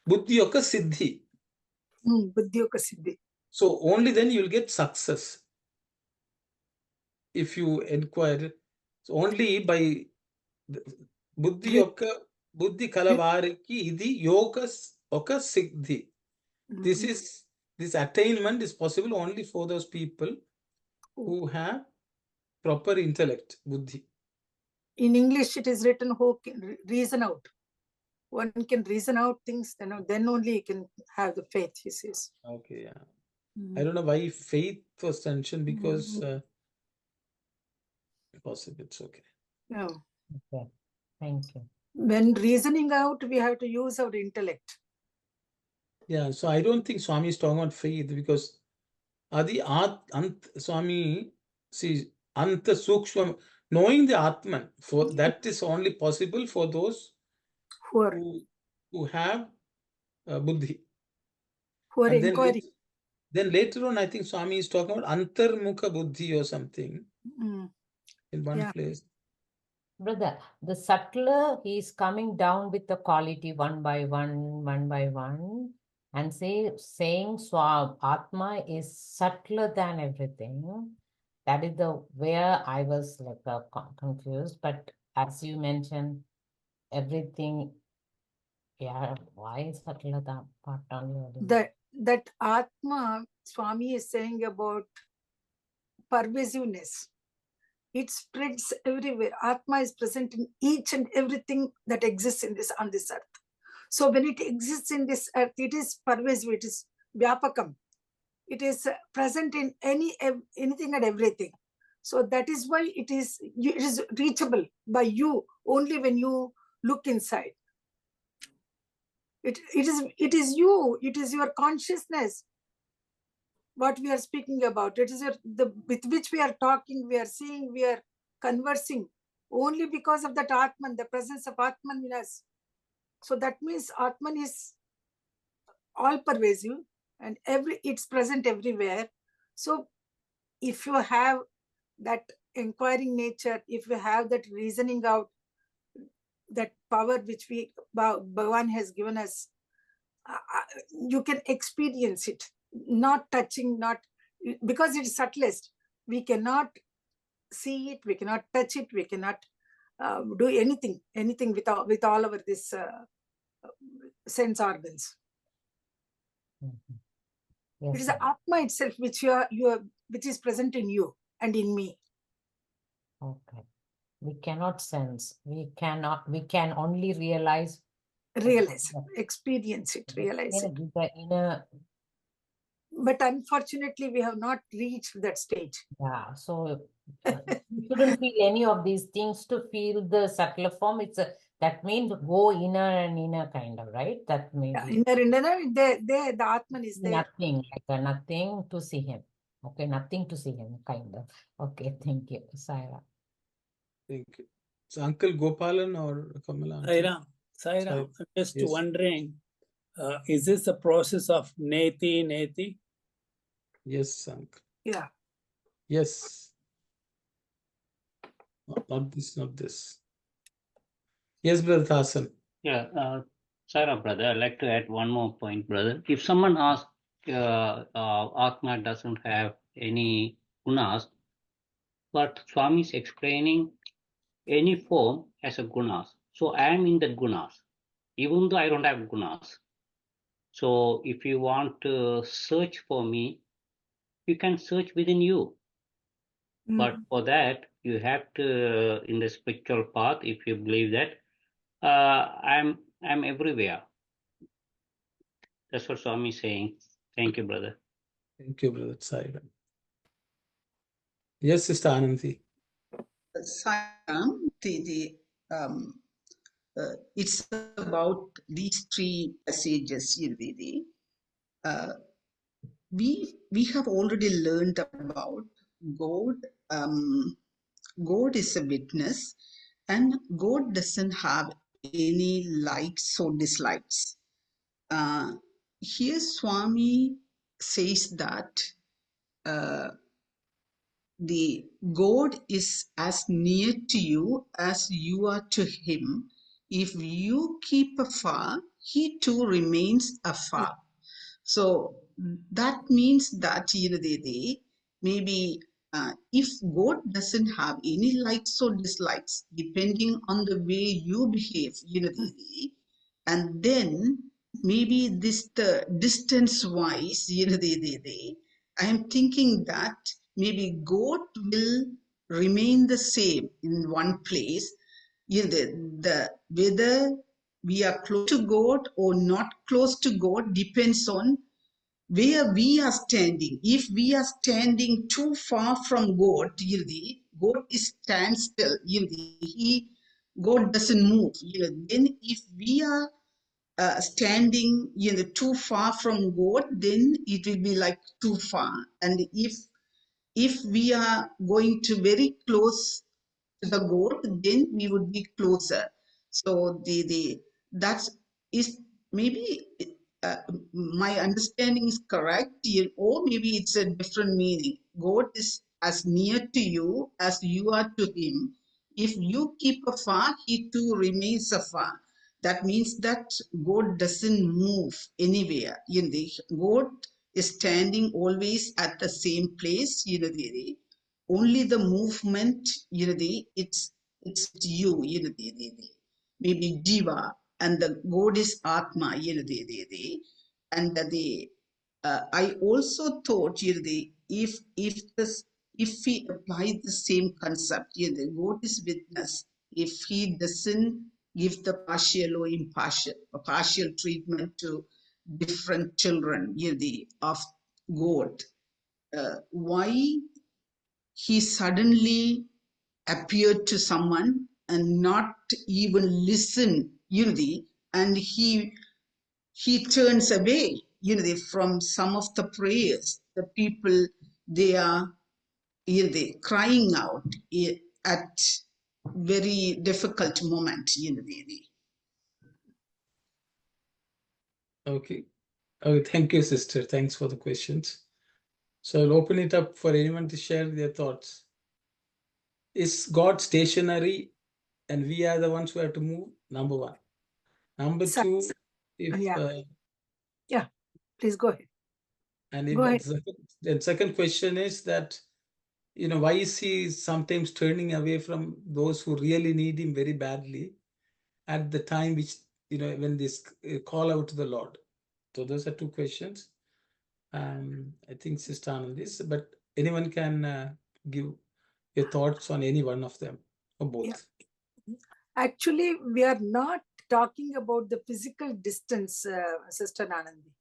buddhi yoka siddhi. Buddhi yoka siddhi. So only then you will get success. If you inquire, so only by buddhi yoka buddhi kalavariki idi yoga oka siddhi. This attainment is possible only for those people who have proper intellect, buddhi. In English, it is written who can reason out. One can reason out things, then only you can have the faith, he says. Okay, yeah. I don't know why faith was mentioned, because possible, it's okay. No. Okay, thank you. When reasoning out, we have to use our intellect. Yeah, so I don't think Swami is talking about faith, because Adi Swami, see, Anta Sukshma, knowing the Atman, for that is only possible for those who have buddhi. Who are And inquiring. then later on, I think Swami is talking about Antarmukha buddhi or something in one place. Brother, the subtler, he is coming down with the quality one by one, and saying Atma is subtler than everything. That is the where I was like confused. But as you mentioned, everything, yeah, why is subtler that part only? That Atma, Swami is saying about pervasiveness. It spreads everywhere. Atma is present in each and everything that exists on this earth. So when it exists in this earth, it is pervasive, it is vyapakam. It is present in anything and everything. So that is why it is reachable by you only when you look inside. It is you, it is your consciousness. What we are speaking about, it is with which we are talking, we are seeing, we are conversing, only because of that Atman, the presence of Atman in us. So that means Atman is all pervasive and it's present everywhere. So if you have that inquiring nature, if you have that reasoning out, that power which Bhagawan has given us, you can experience it, not touching, because it is subtlest. We cannot see it, we cannot touch it, we cannot do anything with all of this sense organs. Yes, it is the Atma itself which which is present in you and in me. Okay. We cannot sense. We can only realize, experience it, realize it. The inner. But unfortunately, we have not reached that stage. Yeah, so you shouldn't feel any of these things to feel the subtler form. That means go inner and inner kind of, right? That means inner, the Atman is there. Nothing, like nothing to see him. Okay, nothing to see him, kind of. Okay, thank you, Saira. Thank you. So Uncle Gopalan or Kamala? Saira, I'm just wondering, is this a process of neti? Yes, Uncle. Yeah. Yes. Not this. Yes, Brother Thasan. Yeah, Sarah, brother, I'd like to add one more point, brother. If someone asks, Atma doesn't have any gunas, but Swami is explaining any form as a gunas. So I am in the gunas, even though I don't have gunas. So if you want to search for me, you can search within you. But for that, you have to, in the spiritual path, if you believe that, I'm everywhere. That's what Swami is saying. Thank you, brother. Thank you, Brother Saira. Yes, Sister Ananthi. It's about these three passages, we have already learned about God. God is a witness, and God doesn't have any likes or dislikes. here Swami says that the God is as near to you as you are to him. If you keep afar, he too remains afar. So that means that maybe if God doesn't have any likes or dislikes, depending on the way you behave, and then maybe this the distance wise, I am thinking that maybe God will remain the same in one place. The whether we are close to God or not close to God depends on where we are standing. If we are standing too far from God, God is standstill. God doesn't move. Then if we are standing too far from God, then it will be like too far. And if we are going to very close to the goal, then we would be closer. So that's is maybe uh, my understanding is correct, or maybe it's a different meaning. God is as near to you as you are to him. If you keep afar, he too remains afar. That means that God doesn't move anywhere. God is standing always at the same place. Only the movement, it's you, maybe Jiva, and the God is Atma, and I also thought, if we apply the same concept, God is witness. If he doesn't give the partial or impartial, a partial treatment to different children, of God, why he suddenly appeared to someone and not even listen, and he turns away, from some of the prayers. The people, they are, crying out at very difficult moment, Okay. Oh, thank you, sister. Thanks for the questions. So I'll open it up for anyone to share their thoughts. Is God stationary and we are the ones who have to move? Number one. Number two, if yeah, please go ahead. and if Go ahead. the second question is that, why is he sometimes turning away from those who really need him very badly at the time which, when this call out to the Lord? So those are two questions. I think Sister Anand is, but anyone can give your thoughts on any one of them or both. Yeah. Actually, we are not talking about the physical distance, Sister Nanandi.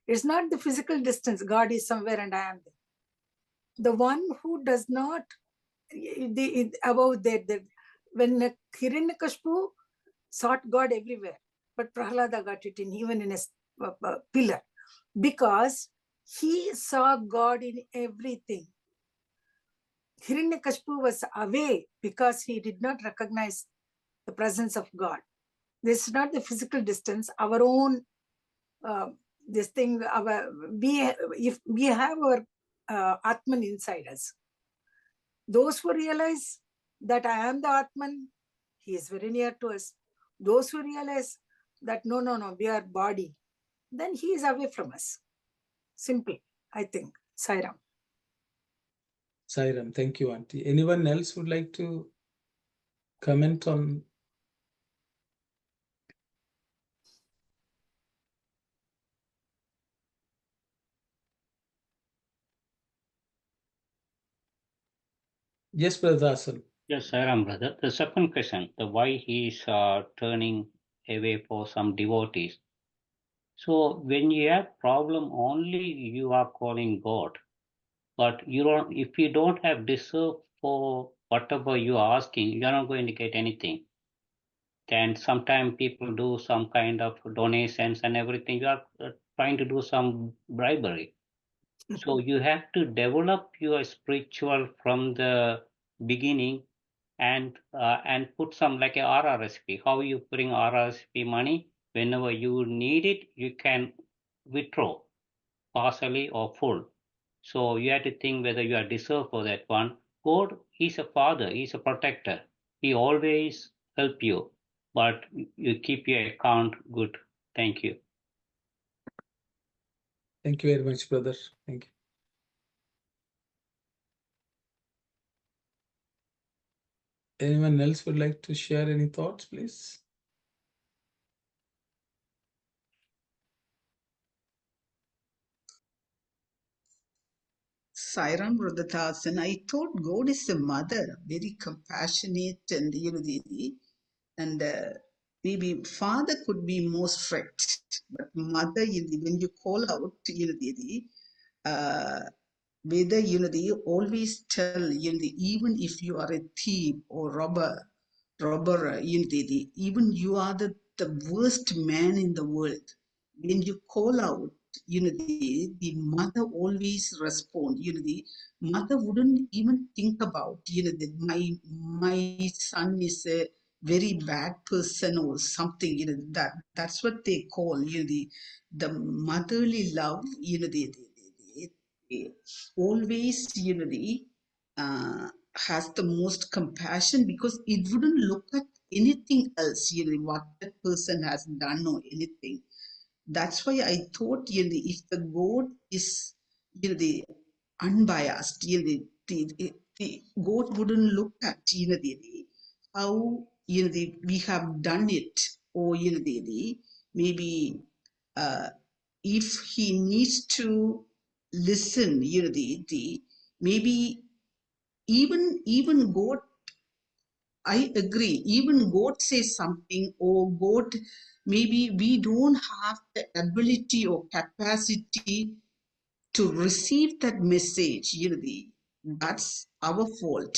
It's not the physical distance. God is somewhere and I am there. The one who does not, about that, when Hiranyakashipu sought God everywhere, but Prahlada got it in, even in a pillar, because he saw God in everything. Hiranyakashipu was away because he did not recognize the presence of God. This is not the physical distance. Our own, this thing, if we have our Atman inside us, those who realize that I am the Atman, he is very near to us. Those who realize that no, we are body, then he is away from us. Simple, I think. Sairam. Sairam, thank you, Auntie. Anyone else would like to comment on? Yes, Brother Dasan. Yes, Sairam, brother. The second question, the why he is turning away for some devotees. So when you have problem, only you are calling God. But you don't. If you don't have deserve for whatever you are asking, you are not going to get anything. Then sometimes people do some kind of donations and everything. You are trying to do some bribery. So you have to develop your spiritual from the beginning and put some like a RRSP. How you bring RRSP money whenever you need it, you can withdraw, partially or full. So you have to think whether you are deserved for that one. God is a father, he is a protector. He always help you, but you keep your account good. Thank you. Thank you very much, brother. Thank you. Anyone else would like to share any thoughts, please? Sairam Rudatasan, I thought God is a mother, very compassionate and and maybe father could be more strict, but mother, when you call out, uh, whether they always tell even if you are a thief or robber, even you are the worst man in the world. When you call out, the mother always respond. The mother wouldn't even think about, that my son is a very bad person or something. That's what they call, the motherly love. Always, has the most compassion, because it wouldn't look at anything else, what that person has done or anything. That's why I thought, if the God is, the unbiased, the God wouldn't look at, how, we have done it, or, maybe, uh, if he needs to listen, maybe even God, I agree, even God says something, or God, maybe we don't have the ability or capacity to receive that message, that's our fault.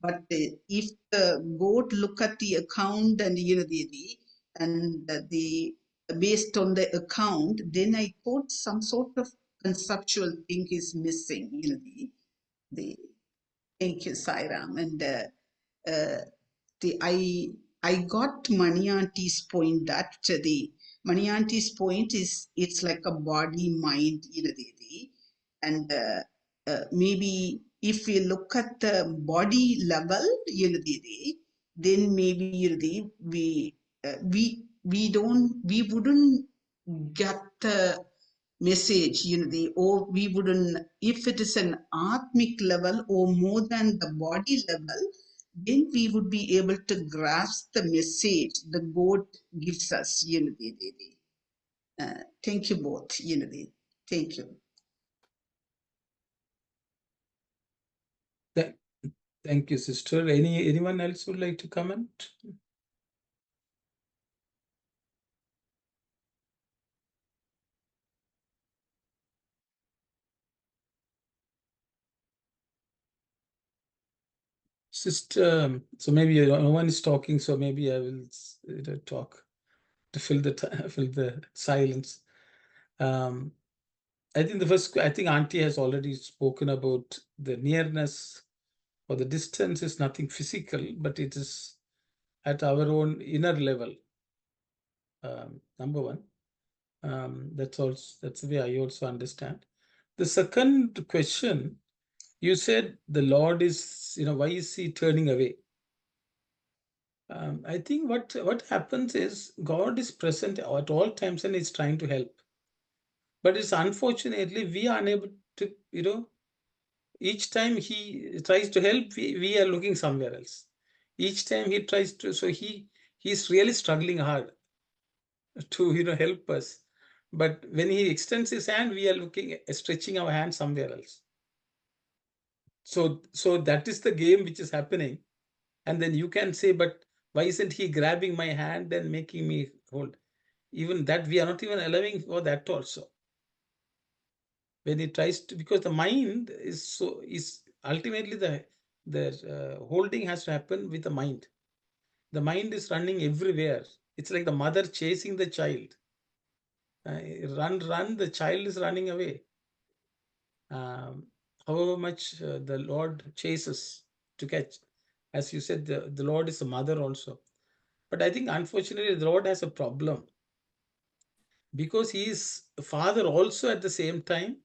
But if the God look at the account and, and the based on the account, then I thought some sort of conceptual thing is missing, the thank you, Sairam. And I got Mani Auntie's point, that the Mani Auntie's point is it's like a body mind, and maybe if we look at the body level, then maybe, we wouldn't get the message, or we wouldn't, if it is an atmic level or more than the body level, then we would be able to grasp the message the God gives us, thank you both, thank you. Thank you, sister. Anyone else would like to comment? Sister, so maybe no one is talking, so maybe I will talk to fill the silence. I think Auntie has already spoken about the nearness or the distance is nothing physical, but it is at our own inner level. Number one, that's the way I also understand. The second question, you said the Lord is, why is he turning away? I think what happens is God is present at all times and is trying to help. But it's unfortunately we are unable to, each time he tries to help, we are looking somewhere else. Each time he tries to, so he's really struggling hard to, help us. But when he extends his hand, we are stretching our hand somewhere else. So that is the game which is happening. And then you can say, but why isn't he grabbing my hand and making me hold? Even that, we are not even allowing for that also. When he tries to, because the mind is ultimately the holding has to happen with the mind. The mind is running everywhere. It's like the mother chasing the child. Run, the child is running away. However much the Lord chases to catch. As you said, the Lord is a mother also. But I think unfortunately the Lord has a problem. because he is a father also at the same time.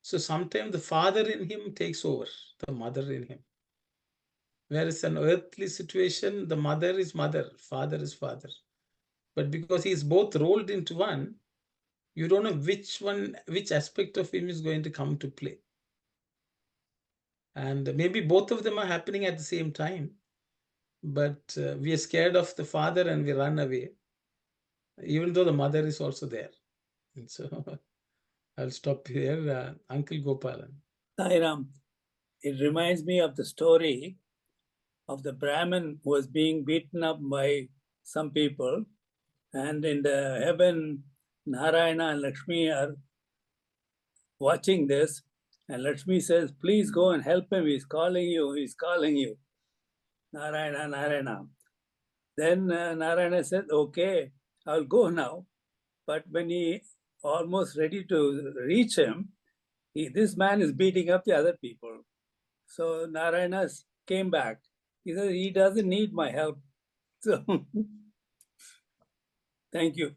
So sometimes the father in him takes over the mother in him. Whereas an earthly situation, the mother is mother, father is father. But because he is both rolled into one, you don't know which aspect of him is going to come to play. And maybe both of them are happening at the same time. But we are scared of the father and we run away, even though the mother is also there. And so I'll stop here. Uncle Gopalan. Sairam, it reminds me of the story of the Brahmin who was being beaten up by some people, and in the heaven, Narayana and Lakshmi are watching this, and Lakshmi says, please go and help him, he's calling you, he's calling you. Narayana, Narayana. Then Narayana said, okay, I'll go now. But when he almost ready to reach him, this man is beating up the other people. So Narayana came back. He said, he doesn't need my help. So thank you.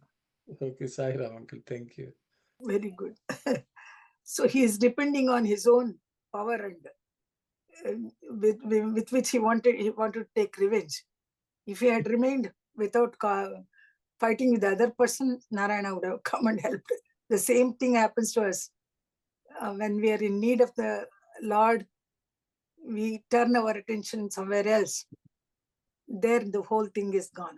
Okay, Sairam, uncle, thank you. Very good. So he is depending on his own power and with which he wanted to take revenge. If he had remained without fighting with the other person, Narayana would have come and helped. The same thing happens to us. When we are in need of the Lord, we turn our attention somewhere else. There, the whole thing is gone.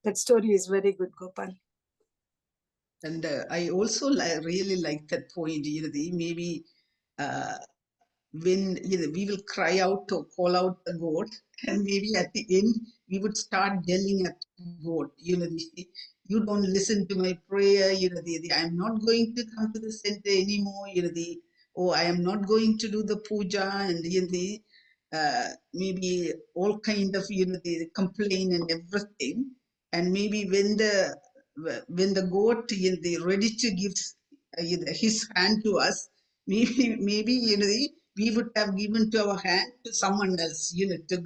That story is very good, Gopal. And I also really like that point, maybe when we will cry out or call out the God, and maybe at the end we would start yelling at God, you don't listen to my prayer, I'm not going to come to the center anymore, or I am not going to do the puja, and maybe all kind of the complain and everything, and maybe when the God ready to give his hand to us, maybe we would have given to our hand to someone else, to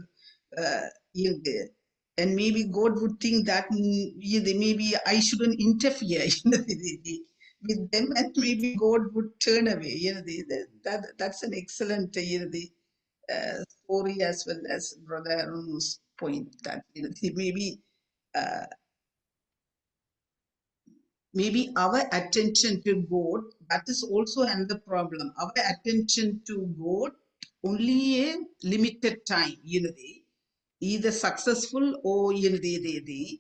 and maybe God would think that maybe I shouldn't interfere, with them, and maybe God would turn away. That's an excellent, story, as well as Brother Arunu's point that uh, maybe our attention to God, that is also another problem. Our attention to God only a limited time, either successful or the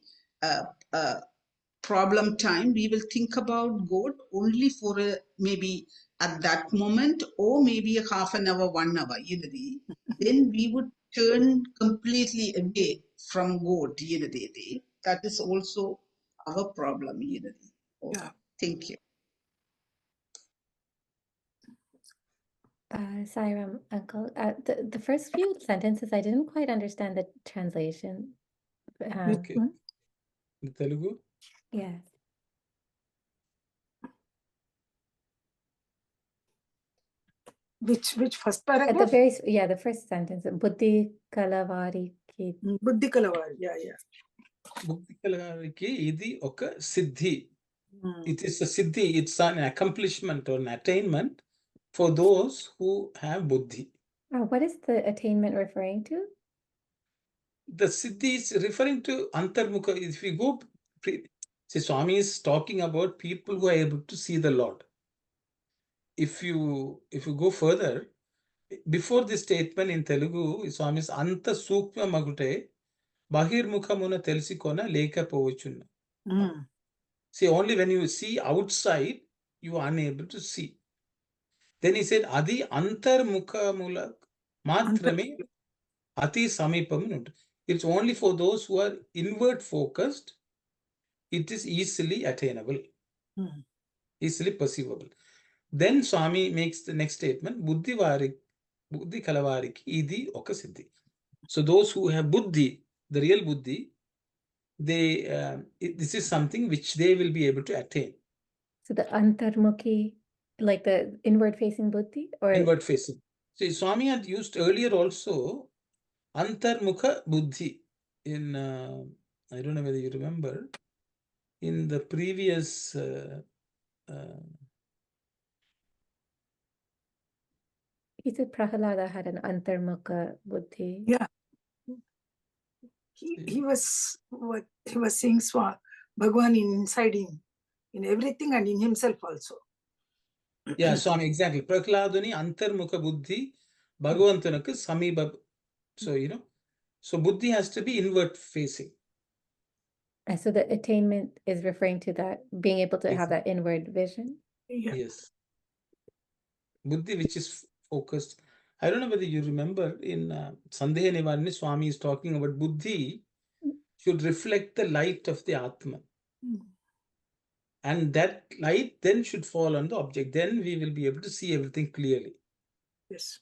problem time, we will think about God only for maybe at that moment, or maybe a half an hour, 1 hour, then we would turn completely away from God, that is also our problem, Yeah. Thank you. Sairam, uncle, the first few sentences, I didn't quite understand the translation. Okay. The Telugu? Yes. Which first At paragraph? the first sentence, Buddhi Kalavari ki. Buddhi Kalavari, yeah. Buddhi Kalavariki idi oka siddhi. It is a siddhi, it's an accomplishment or an attainment for those who have buddhi. What is the attainment referring to? The siddhi is referring to antarmukha. If we go, see, Swami is talking about people who are able to see the Lord. If you go further, before this statement in Telugu, Swami is anta sukma magute bahirmukhamuna telsikona lekapovuchunna. See, only when you see outside, you are unable to see. Then he said, Adi antarmukhamula matrame ati samipam. It's only for those who are inward focused. It is easily attainable, easily perceivable. Then Swami makes the next statement, Buddhi Kalavarik, Idi Oka Siddhi. So those who have Buddhi, the real Buddhi, this is something which they will be able to attain. So the antarmukhi, like the inward facing buddhi, or inward facing. So Swami had used earlier also antarmukha buddhi in I don't know whether you remember. in the previous He said Prahalada had an antarmukha buddhi. Yeah. He was seeing Bhagawan inside him, in everything and in himself also. Yeah, Swami, exactly. Prahaladani antarmukha buddhi, Bhagavantanakku samiba. So, so buddhi has to be inward facing. And so the attainment is referring to that, being able to have Exactly. that inward vision. Yeah. Yes. Buddhi which is focused. I don't know whether you remember in Sandeha Nivarani, Swami is talking about buddhi should reflect the light of the Atman. And that light then should fall on the object. Then we will be able to see everything clearly. Yes.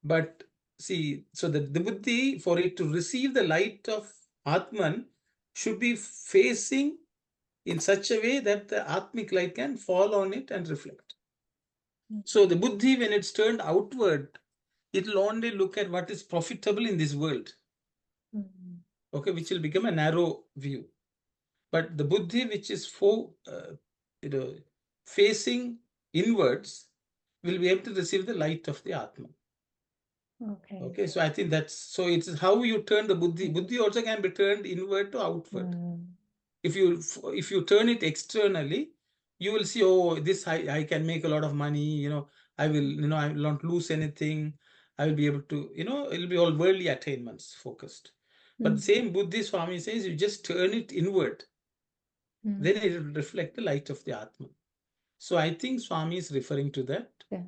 But see, so that the buddhi, for it to receive the light of Atman, should be facing in such a way that the Atmic light can fall on it and reflect. So the buddhi, when it's turned outward, it will only look at what is profitable in this world. Okay, which will become a narrow view. But the buddhi which is facing inwards will be able to receive the light of the Atman. Okay. Okay, so I think that's, so it's how you turn the buddhi. Buddhi also can be turned inward to outward. If you turn it externally, you will see, oh, this I can make a lot of money, I will not lose anything. I will be able to, it'll be all worldly attainments focused. But the same buddhi, Swami says, you just turn it inward, then it will reflect the light of the Atman. So I think Swami is referring to that. Yeah.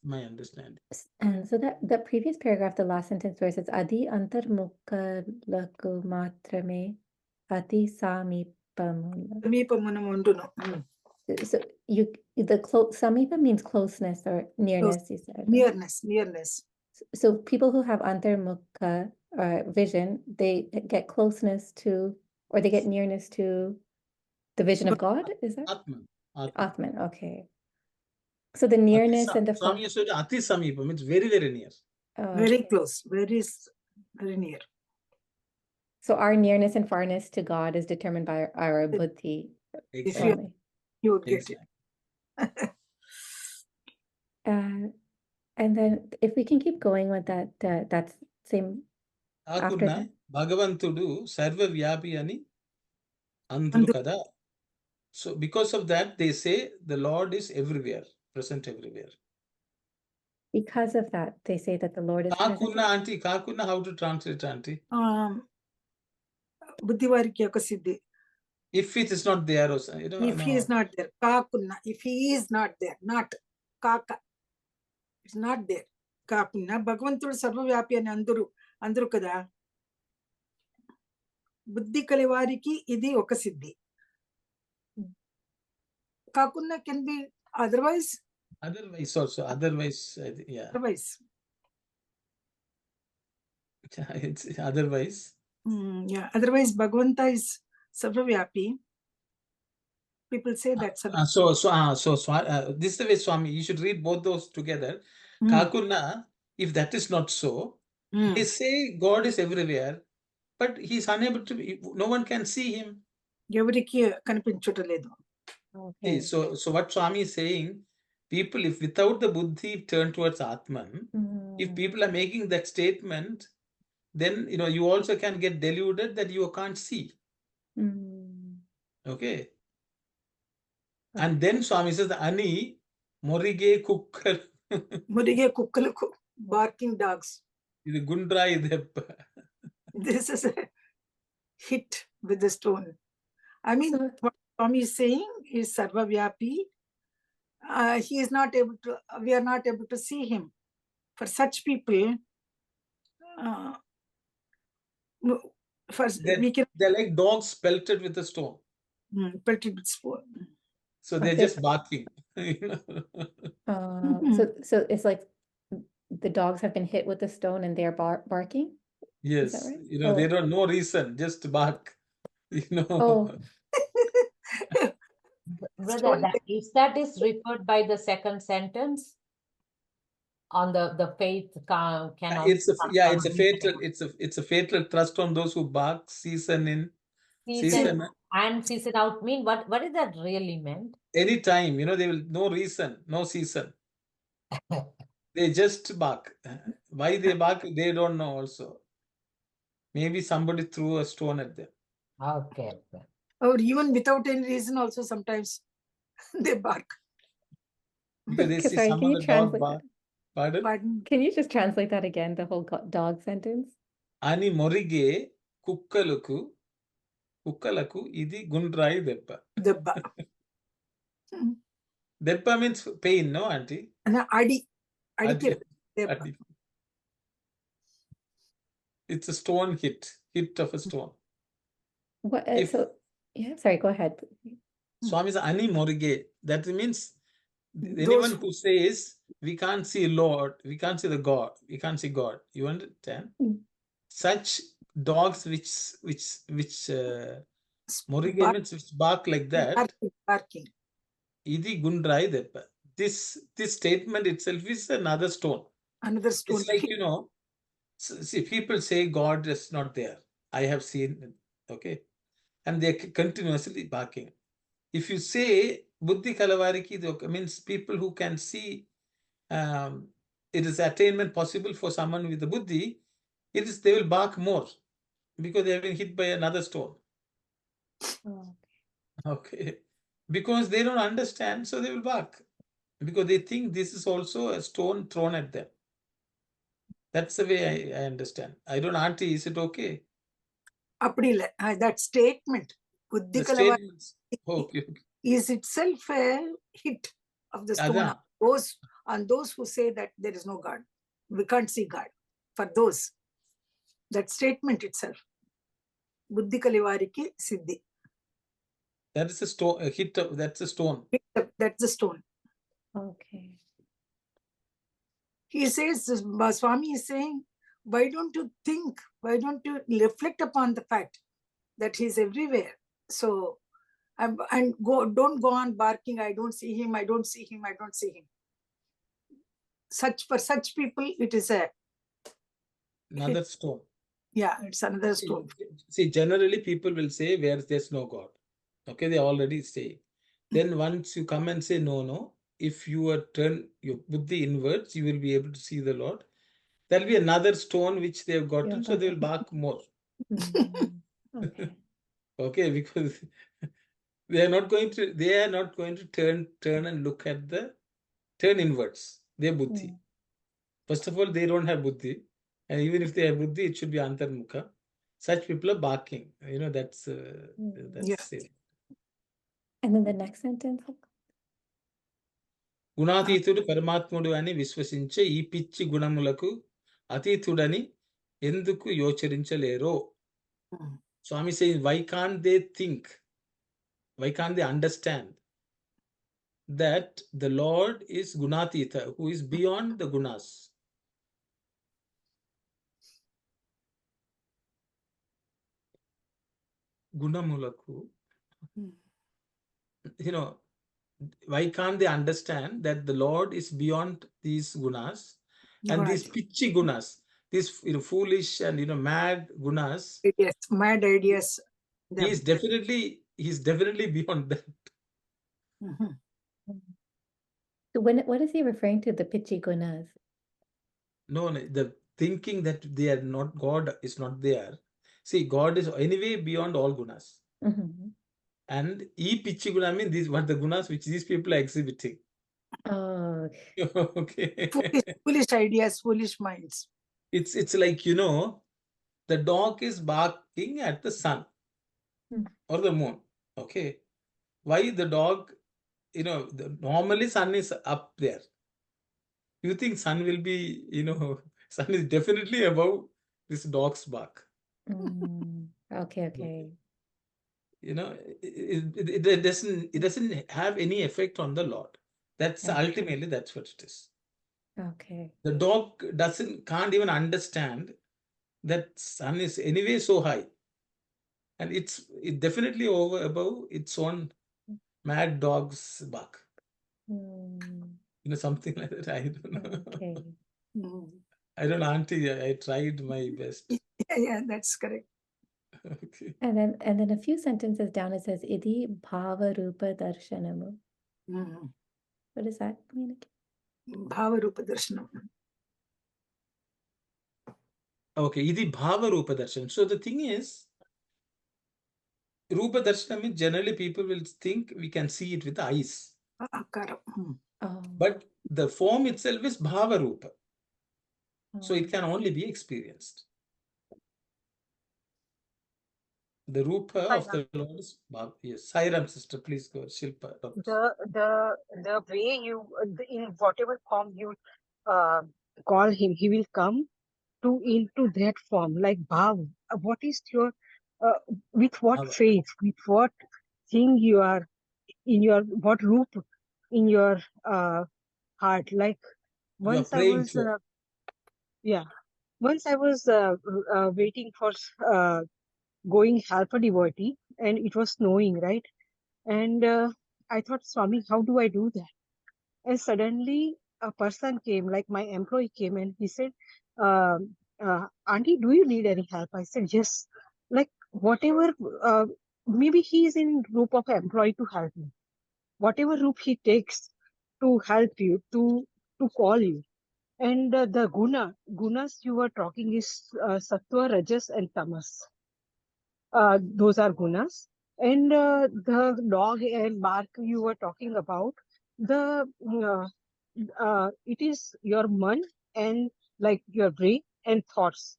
My understanding. And so that previous paragraph, the last sentence where it says Adi antarmukha laku matrame ati samipamuna. So samipa means closeness or nearness, you said. Nearness. So people who have antarmukha vision, they get closeness to, or they get nearness to the vision of God, is that? Atman, okay. So the nearness and the Swami said ati samipa means very, very near. Very close, very near. So our nearness and farness to God is determined by our buddhi. Exactly. You would get it. And then if we can keep going with that same after that. Bhagavantudu sarva vyapi ani andru kada. So because of that, they say the Lord is everywhere, present everywhere. Because of that, they say that the Lord is present. Kakuna, how to translate, auntie? Buddhivariki yoka siddhi. If it is not there, if he is not there, kakunna. If he is not there, not kaka. It's not there. Kakunna. Bhagavantudu sarvavyapi ani andru kada. Buddhi kalivariki idi oka siddhi. Kakunna can be otherwise. Otherwise also. Otherwise, yeah. Otherwise. It's otherwise. Yeah. Otherwise, Bhagavanta is sarvavyapi. People say that. So this is the way, Swami, you should read both those together. Kakunna, if that is not so, they say God is everywhere, but he's unable to, no one can see him. Evariki kanipinchutaledu. Okay. So what Swami is saying, people, if without the buddhi turn towards Atman, if people are making that statement, then you also can get deluded that you can't see. Okay. And then Swami says the ani morige kukkal. Morige kukkal, barking dogs. This gundra ideppa. This is a hit with the stone. I mean, what Swami is saying is sarvavyapi. He is not able to. We are not able to see him. For such people, they're like dogs pelted with a stone. Pelted with stone. So they're just barking. So it's like the dogs have been hit with the stone and they're barking? Yes. Right? They don't know reason, just bark. Oh. Brother, that is referred by the second sentence on the faith cannot. It's a fatal thrust on those who bark, season in. season and season out mean? What is that really meant? Any time, they will, no reason, no season. They just bark. Why they bark, they don't know also. Maybe somebody threw a stone at them. Okay. Or even without any reason also sometimes they bark. Because they see Sorry, some can you other dog translate bark. Pardon? Pardon? Can you just translate that again, the whole dog sentence? Ani morige kukkalaku idi gundrai deppa. Debba. Deppa means pain, no, auntie? Adi. Adi. Debba. Adi. It's a stone hit of a stone. What? If Sorry, go ahead. Swami is ani morige, that means anyone who says we can't see Lord, we can't see the God, we can't see God. You understand? Such dogs which morige means which bark like that. Barking. Idi gundrai deppa. This statement itself is another stone. Another stone. It's like, see, people say God is not there. I have seen, okay, and they're continuously barking. If you say buddhi kalavariki, means people who can see, it is attainment possible for someone with the buddhi, they will bark more because they have been hit by another stone. Okay, because they don't understand, so they will bark because they think this is also a stone thrown at them. That's the way I understand. I don't, auntie, is it okay? That statement, buddhi okay. is itself a hit of the stone on those who say that there is no God. We can't see God. For those, that statement itself, buddhi kalivariki siddhi. That is a stone, a hit of, that's a stone. That's the stone. Okay. He says, Swami is saying, why don't you think, why don't you reflect upon the fact that he's everywhere? So, and don't go on barking, I don't see him, I don't see him, I don't see him. For such people, it is Another stone. Yeah, it's another stone. See, generally people will say where there's no God. Okay, they already say. Then once you come and say, no, if you turn your buddhi inwards, you will be able to see the Lord. There'll be another stone which they have gotten, so they will bark more. Okay. Okay, because they are not going to turn and look at turn inwards. Their buddhi. First of all, they don't have buddhi. And even if they have buddhi, it should be antarmukha. Such people are barking. That's it. And then the next sentence. గుణాతీతుడు పరమాత్ముడు అని విశ్వసించే ఈ పిచ్చి గుణములకు అతీతుడని ఎందుకు యోచరించలేరో? Swami says, why can't they think? Why can't they understand that the Lord is Gunatita, who is beyond the gunas? Gunamulaku. Why can't they understand that the Lord is beyond these gunas and these pichi gunas, these foolish and mad gunas? Yes, mad ideas. He's definitely beyond that. So what is he referring to, the pichi gunas? No, the thinking that they are not, God is not there. See, God is anyway beyond all gunas. And pichi guna means these what the gunas which these people are exhibiting. Oh. Okay. Foolish ideas, foolish minds. It's like, the dog is barking at the sun or the moon. Okay. Why the dog, normally sun is up there. You think sun will be, sun is definitely above this dog's bark. Okay. It doesn't have any effect on the Lord. That's ultimately that's what it is. Okay. The dog can't even understand that sun is anyway so high, and it definitely above its own mad dog's bark. Something like that. I don't know. Okay. I don't know, auntie. I tried my best. Yeah, that's correct. Okay. And then a few sentences down it says Iti Bhava Rupa Darshanamu. What does that mean again? Bhava Rupa Darshanam. Okay, Iti Bhava Rupa Darshanam. So the thing is, Rupa Darshanam means generally people will think we can see it with the eyes. Akara. Oh. But the form itself is Bhava Rupa. So Oh. it can only be experienced. The Rupa of the Lord is Bhava. Yes, Sairam sister, please go. Shilpa. The way you in whatever form you call him, he will come into that form like Bhav. What is your with what Bhava. faith, with what thing you are in your what roop in your heart? Like You are once I praying was for. once I was waiting for going help a devotee, and it was snowing, right? And I thought, Swami, how do I do that? And suddenly a person came, like my employee came, and he said, Auntie, do you need any help? I said, yes. Like whatever, maybe he is in group of employee to help me. Whatever group he takes to help you, to call you. And the gunas you were talking is sattva, rajas, and tamas. Those are gunas. And the dog and bark you were talking about, the it is your man and like your brain and thoughts.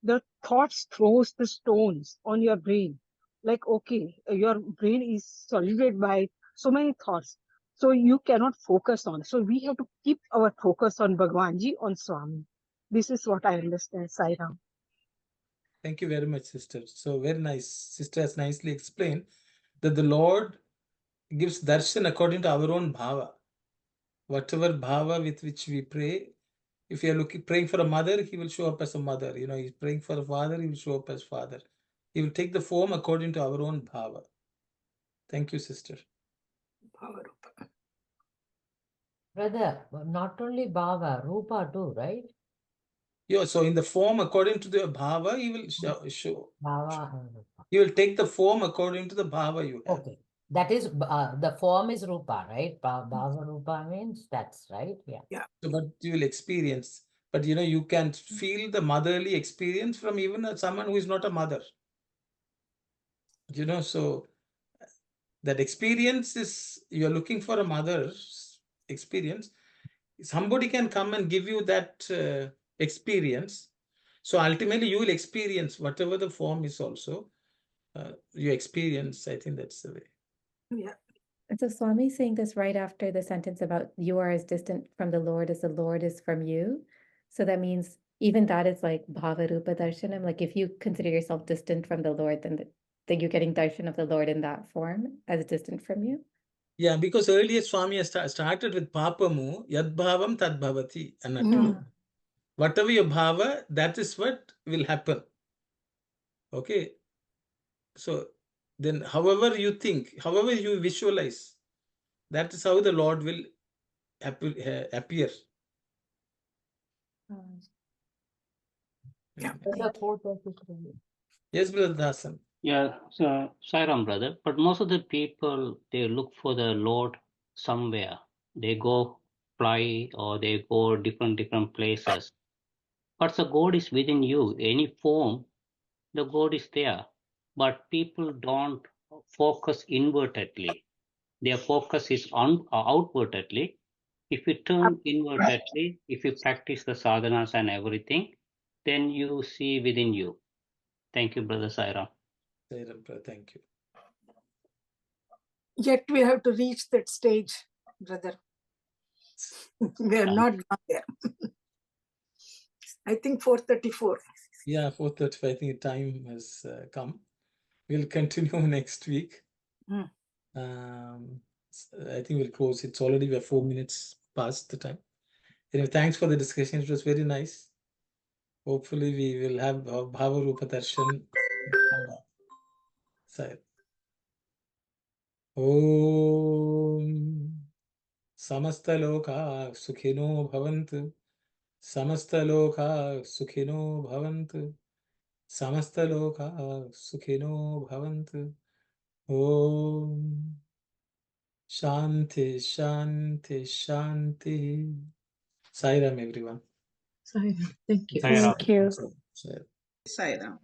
The thoughts throws the stones on your brain. Like, okay, your brain is surrounded by so many thoughts. So you cannot focus on. So we have to keep our focus on Bhagwanji, on Swami. This is what I understand, Sairam. Thank you very much, sister. So very nice. Sister has nicely explained that the Lord gives darshan according to our own bhava. Whatever bhava with which we pray, if you are praying for a mother, he will show up as a mother. You know, he's praying for a father, he will show up as father. He will take the form according to our own bhava. Thank you, sister. Bhava Rupa. Brother, not only Bhava, Rupa too, right? Yeah, so in the form according to the bhava, he will show. Bhava and Rupa. He will take the form according to the bhava you have. Okay. That is, the form is Rupa, right? Bhava Rupa means that's right. Yeah. So, but you will experience. But you know, you can feel the motherly experience from even someone who is not a mother. You know, so that experience is, you're looking for a mother's experience. Somebody can come and give you that experience. So ultimately, you will experience whatever the form is also. You experience, I think that's the way. Yeah. And so Swami is saying this right after the sentence about you are as distant from the Lord as the Lord is from you. So that means even that is like Bhava Rupa Darshanam. Like if you consider yourself distant from the Lord, then that you're getting darshan of the Lord in that form as distant from you. Yeah, because earlier Swami has started with Papamu, Yad Bhavam Tad Bhavati. Whatever your bhava, that is what will happen. Okay. So then however you think, however you visualize, that is how the Lord will appear. Yeah. Yes, Brother Dasan. Yeah, so Sairam, brother. But most of the people, they look for the Lord somewhere. They go fly or they go different places. But the God is within you. Any form, the God is there. But people don't focus inwardly. Their focus is on outwardly. If you turn inwardly, if you practice the sadhanas and everything, then you see within you. Thank you, Brother Sairam. Thank you. Yet we have to reach that stage, brother. We are not gone there. I think 4:34. Yeah, 4:35. I think time has come. We'll continue next week. I think we'll close. It's already, we're 4 minutes past the time. Anyway, thanks for the discussion. It was very nice. Hopefully, we will have Bhava Rupa Darshan. Om Samastaloka Sukhino Bhavantu. Samastaloka Sukhino Bhavantu. Samastaloka Sukhino Bhavantu. Om Shanti, Shanti, Shanti. Sai Ram, everyone. Thank you. Sai Ram. Thank you. Sai Ram. Sai Ram.